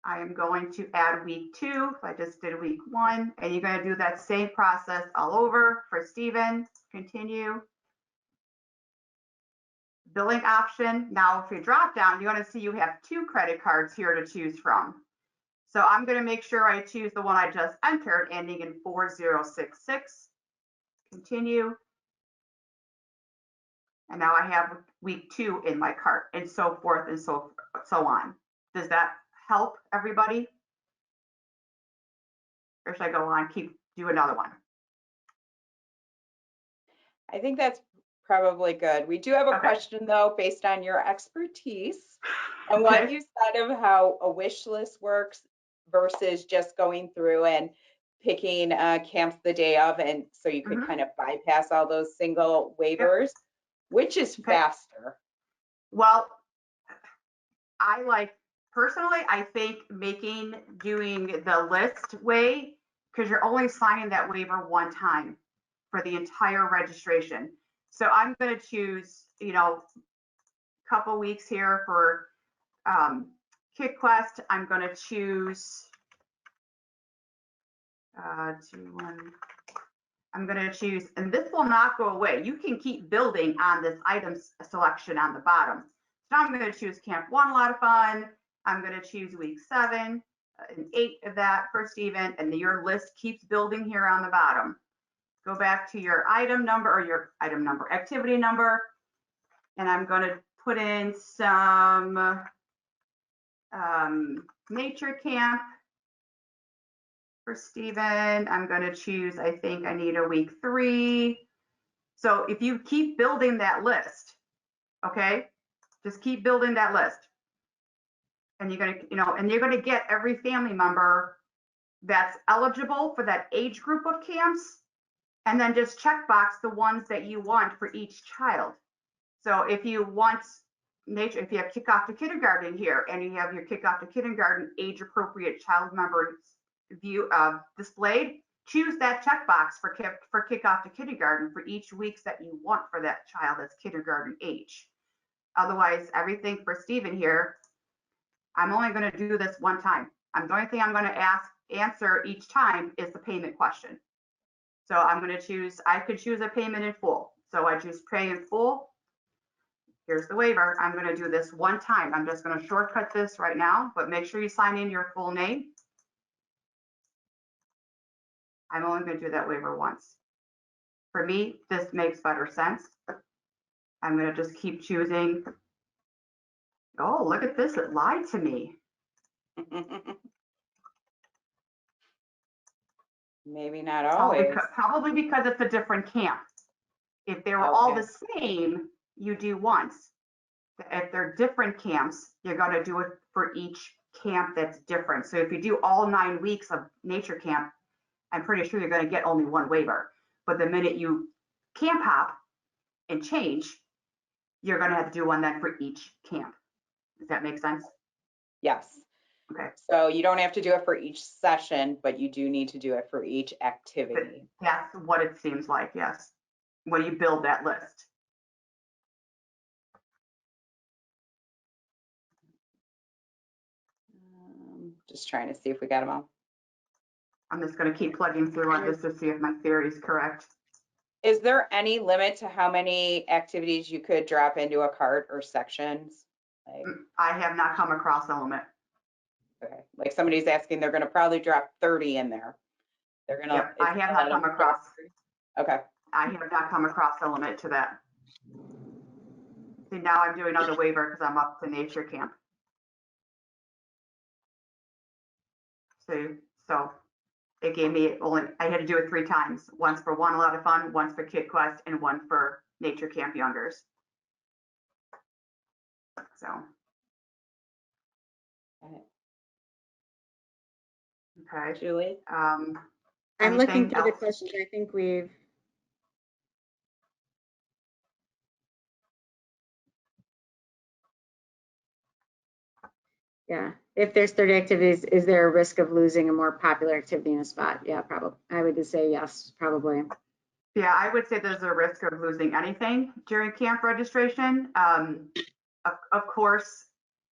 I am going to add week 2. I just did week 1, and you're going to do that same process all over for Stephen. Continue. Billing option. Now, if you drop down, you're going to see you have 2 credit cards here to choose from. So I'm going to make sure I choose the one I just entered, ending in 4066. Continue. And now I have week 2 in my cart, and so forth and so on. Does that help everybody? Or should I go on, do another one? I think that's probably good. We do have a Okay. question though, based on your expertise and what Okay. you said of how a wish list works versus just going through and picking camps the day of, and so you could kind of bypass all those single waivers. Which is faster? Well, personally, I think doing the list way, because you're only signing that waiver one time for the entire registration. So I'm going to choose, a couple weeks here for Kid Quest. I'm going to choose, I'm going to choose, and this will not go away. You can keep building on this item selection on the bottom. So I'm going to choose Camp Wannalottafun. I'm going to choose week 7 and 8 of that for Stephen, and your list keeps building here on the bottom. Go back to your item number or your activity number, and I'm going to put in some nature camp for Stephen. I'm going to choose, I think I need a week 3. So if you keep building that list, okay, Just keep building that list. And you're gonna, and you're gonna get every family member that's eligible for that age group of camps, and then just checkbox the ones that you want for each child. So if you want nature, if you have kickoff to kindergarten here, and you have your kickoff to kindergarten age appropriate child members view displayed, choose that checkbox for kickoff to kindergarten for each weeks that you want for that child that's kindergarten age. Otherwise, everything for Stephen here, I'm only going to do this one time. The only thing I'm going to answer each time is the payment question. So I'm going to choose, I could choose a payment in full. So I choose pay in full. Here's the waiver. I'm going to do this one time. I'm just going to shortcut this right now, but make sure you sign in your full name. I'm only going to do that waiver once. For me, this makes better sense. I'm going to just keep choosing. Oh, look at this. It lied to me. Maybe not always. Probably because it's a different camp. If they were all the same, you do once. If they're different camps, you're going to do it for each camp that's different. So if you do all 9 weeks of nature camp, I'm pretty sure you're going to get only one waiver. But the minute you camp hop and change, you're going to have to do one then for each camp. Does that make sense? Yes. Okay. So you don't have to do it for each session, but you do need to do it for each activity. That's what it seems like, yes. When you build that list. Just trying to see if we got them all. I'm just going to keep plugging through on this to see if my theory is correct. Is there any limit to how many activities you could drop into a cart or sections? Like, I have not come across a limit. okay, like somebody's asking, they're going to probably drop 30 in there. They're going to. Yep, I have not come across. Okay. I have not come across a limit to that. See, now I'm doing another waiver because I'm up to nature camp. See, so it gave me I had to do it 3 times. Once for Wannalottafun, once for Kid Quest, and one for nature camp youngers. So. Okay. Julie? I'm looking through the questions. I think we've. Yeah, if there's 30 activities, is there a risk of losing a more popular activity in a spot? Yeah, probably. I would just say yes, probably. Yeah, I would say there's a risk of losing anything during camp registration. Of course,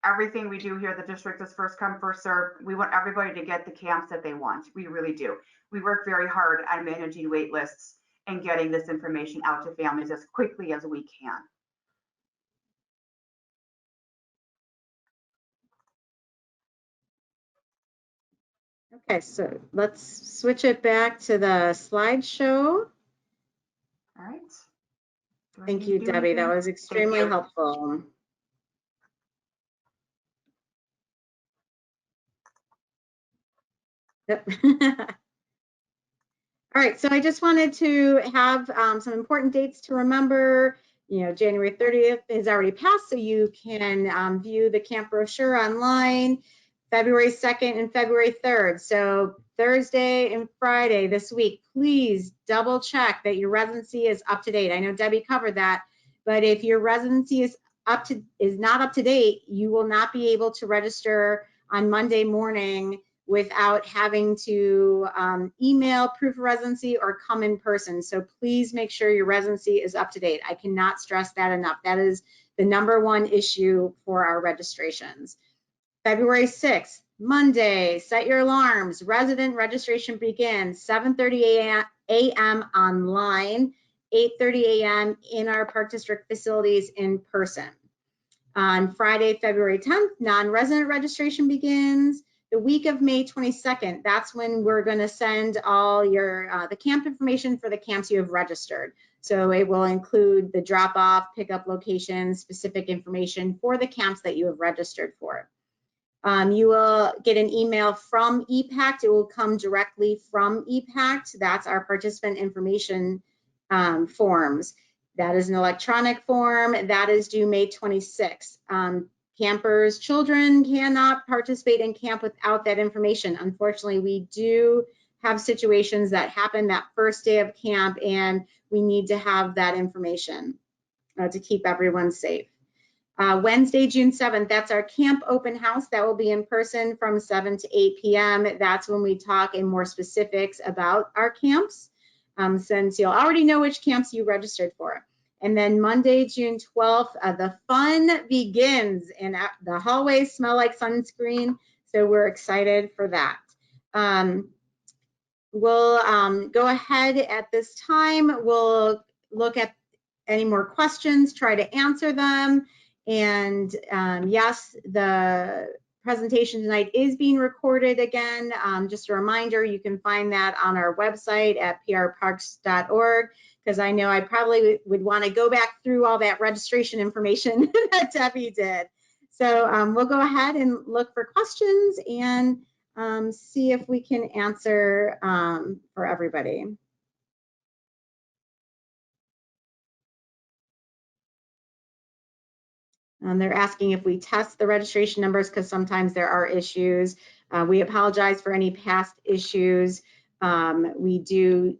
everything we do here at the district is first come, first serve. We want everybody to get the camps that they want. We really do. We work very hard on managing wait lists and getting this information out to families as quickly as we can. Okay, so let's switch it back to the slideshow. All right. Thank you, Debbie. That was extremely helpful. Yep. All right, so I just wanted to have some important dates to remember. You know, January 30th is already passed, so you can view the camp brochure online. February 2nd and February 3rd. So Thursday and Friday this week, please double check that your residency is up to date. I know Debbie covered that, but if your residency is not up to date, you will not be able to register on Monday morning without having to email proof of residency or come in person. So please make sure your residency is up to date. I cannot stress that enough. That is the #1 issue for our registrations. February 6th, Monday, set your alarms. Resident registration begins 7:30 a.m. online, 8:30 a.m. in our Park District facilities in person. On Friday, February 10th, non-resident registration begins. The week of May 22nd, that's when we're going to send all your the camp information for the camps you have registered. So it will include the drop-off, pickup location, specific information for the camps that you have registered for. You will get an email from EPACT. It will come directly from EPACT. That's our participant information forms. That is an electronic form. That is due May 26th. Campers, children cannot participate in camp without that information. Unfortunately, we do have situations that happen that first day of camp, and we need to have that information to keep everyone safe. Wednesday, June 7th, that's our camp open house. That will be in person from 7 to 8 p.m. That's when we talk in more specifics about our camps, since you'll already know which camps you registered for. And then Monday, June 12th, the fun begins, and the hallways smell like sunscreen, so we're excited for that. We'll go ahead at this time. We'll look at any more questions, try to answer them. And yes, the presentation tonight is being recorded again. Just a reminder, you can find that on our website at prparks.org, because I know I probably would want to go back through all that registration information that Debbie did. So we'll go ahead and look for questions and see if we can answer for everybody. They're asking if we test the registration numbers, because sometimes there are issues. We apologize for any past issues. We do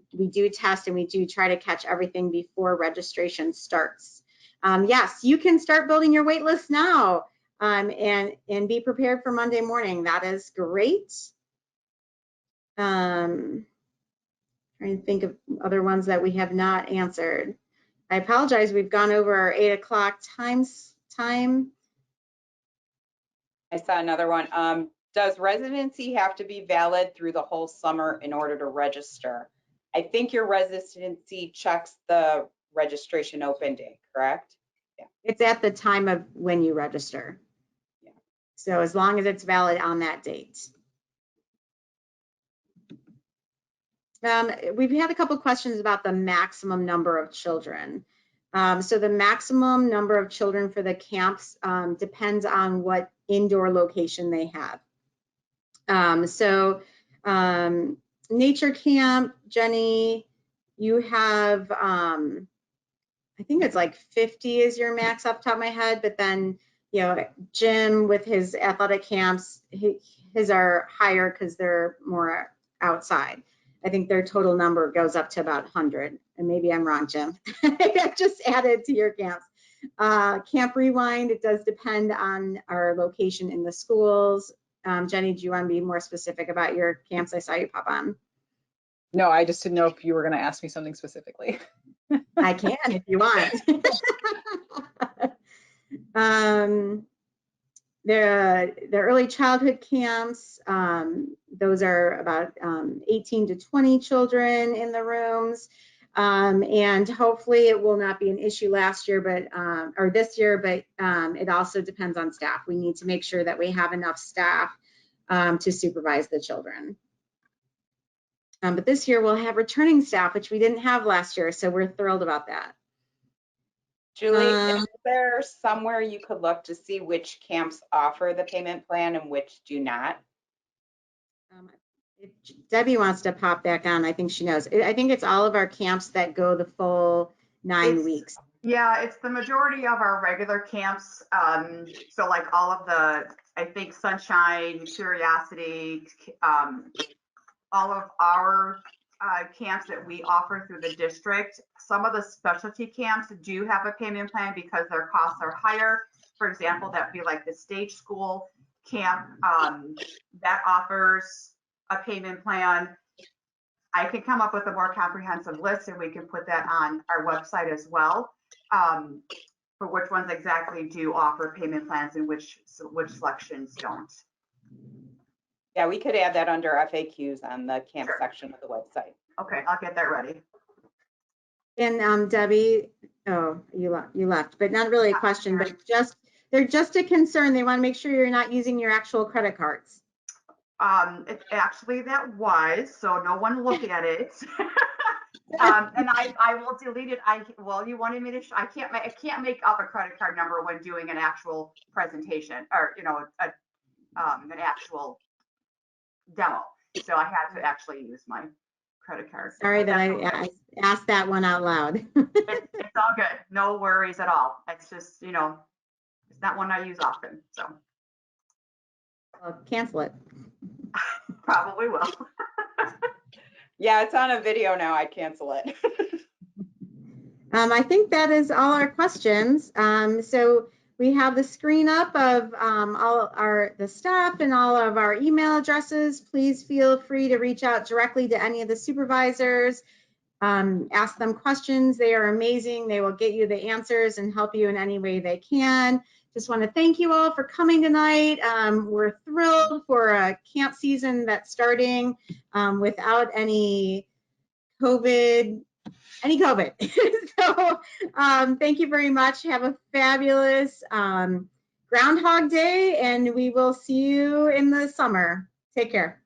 test, and we do try to catch everything before registration starts. Yes, you can start building your wait list now, and be prepared for Monday morning. That is great. Trying to think of other ones that we have not answered. I apologize, we've gone over our 8 o'clock time. I saw another one. Does residency have to be valid through the whole summer in order to register? I think your residency checks the registration open day, correct? Yeah. It's at the time of when you register. Yeah. So as long as it's valid on that date. We've had a couple questions about the maximum number of children. So the maximum number of children for the camps depends on what indoor location they have. Nature camp, Jenny, you have, I think it's like 50 is your max off the top of my head, but then, you know, Jim with his athletic camps, his are higher because they're more outside. I think their total number goes up to about 100, and maybe I'm wrong, Jim. I just added to your camps. Camp Rewind, it does depend on our location in the schools. Jenny, do you want to be more specific about your camps? I saw you pop on. No, I just didn't know if you were going to ask me something specifically. I can if you want. The early childhood camps, those are about 18 to 20 children in the rooms. And hopefully it will not be an issue last year, but or this year, but it also depends on staff. We need to make sure that we have enough staff to supervise the children. But this year we'll have returning staff, which we didn't have last year, so we're thrilled about that. Julie, is there somewhere you could look to see which camps offer the payment plan and which do not? If Debbie wants to pop back on, I think she knows. I think it's all of our camps that go the full 9 weeks. Yeah, it's the majority of our regular camps. So like all of the, I think Sunshine, Curiosity, all of our camps that we offer through the district. Some of the specialty camps do have a payment plan because their costs are higher. For example, that'd be like the Stage School camp that offers a payment plan. I can come up with a more comprehensive list, and we can put that on our website as well, for which ones exactly do offer payment plans and which selections don't. Yeah, we could add that under FAQs on the camp section of the website. Okay, I'll get that ready. And Debbie, oh, you left, but not really a question, but they're just a concern. They want to make sure you're not using your actual credit cards. Actually that was, so no one look at it. And I will delete it. Well, you wanted me to, I can't make up a credit card number when doing an actual presentation, or, you know, an actual demo. So I had to actually use my credit card. Sorry But that that's okay. I asked that one out loud. It's all good. No worries at all. It's just, you know, it's not one I use often, so Well, cancel it. probably will. Yeah, it's on a video now. I'd cancel it. I think that is all our questions. So we have the screen up of the staff and all of our email addresses. Please feel free to reach out directly to any of the supervisors. Ask them questions. They are amazing. They will get you the answers and help you in any way they can. Just want to thank you all for coming tonight. We're thrilled for a camp season that's starting without any COVID. So thank you very much. Have a fabulous Groundhog Day, and we will see you in the summer. Take care.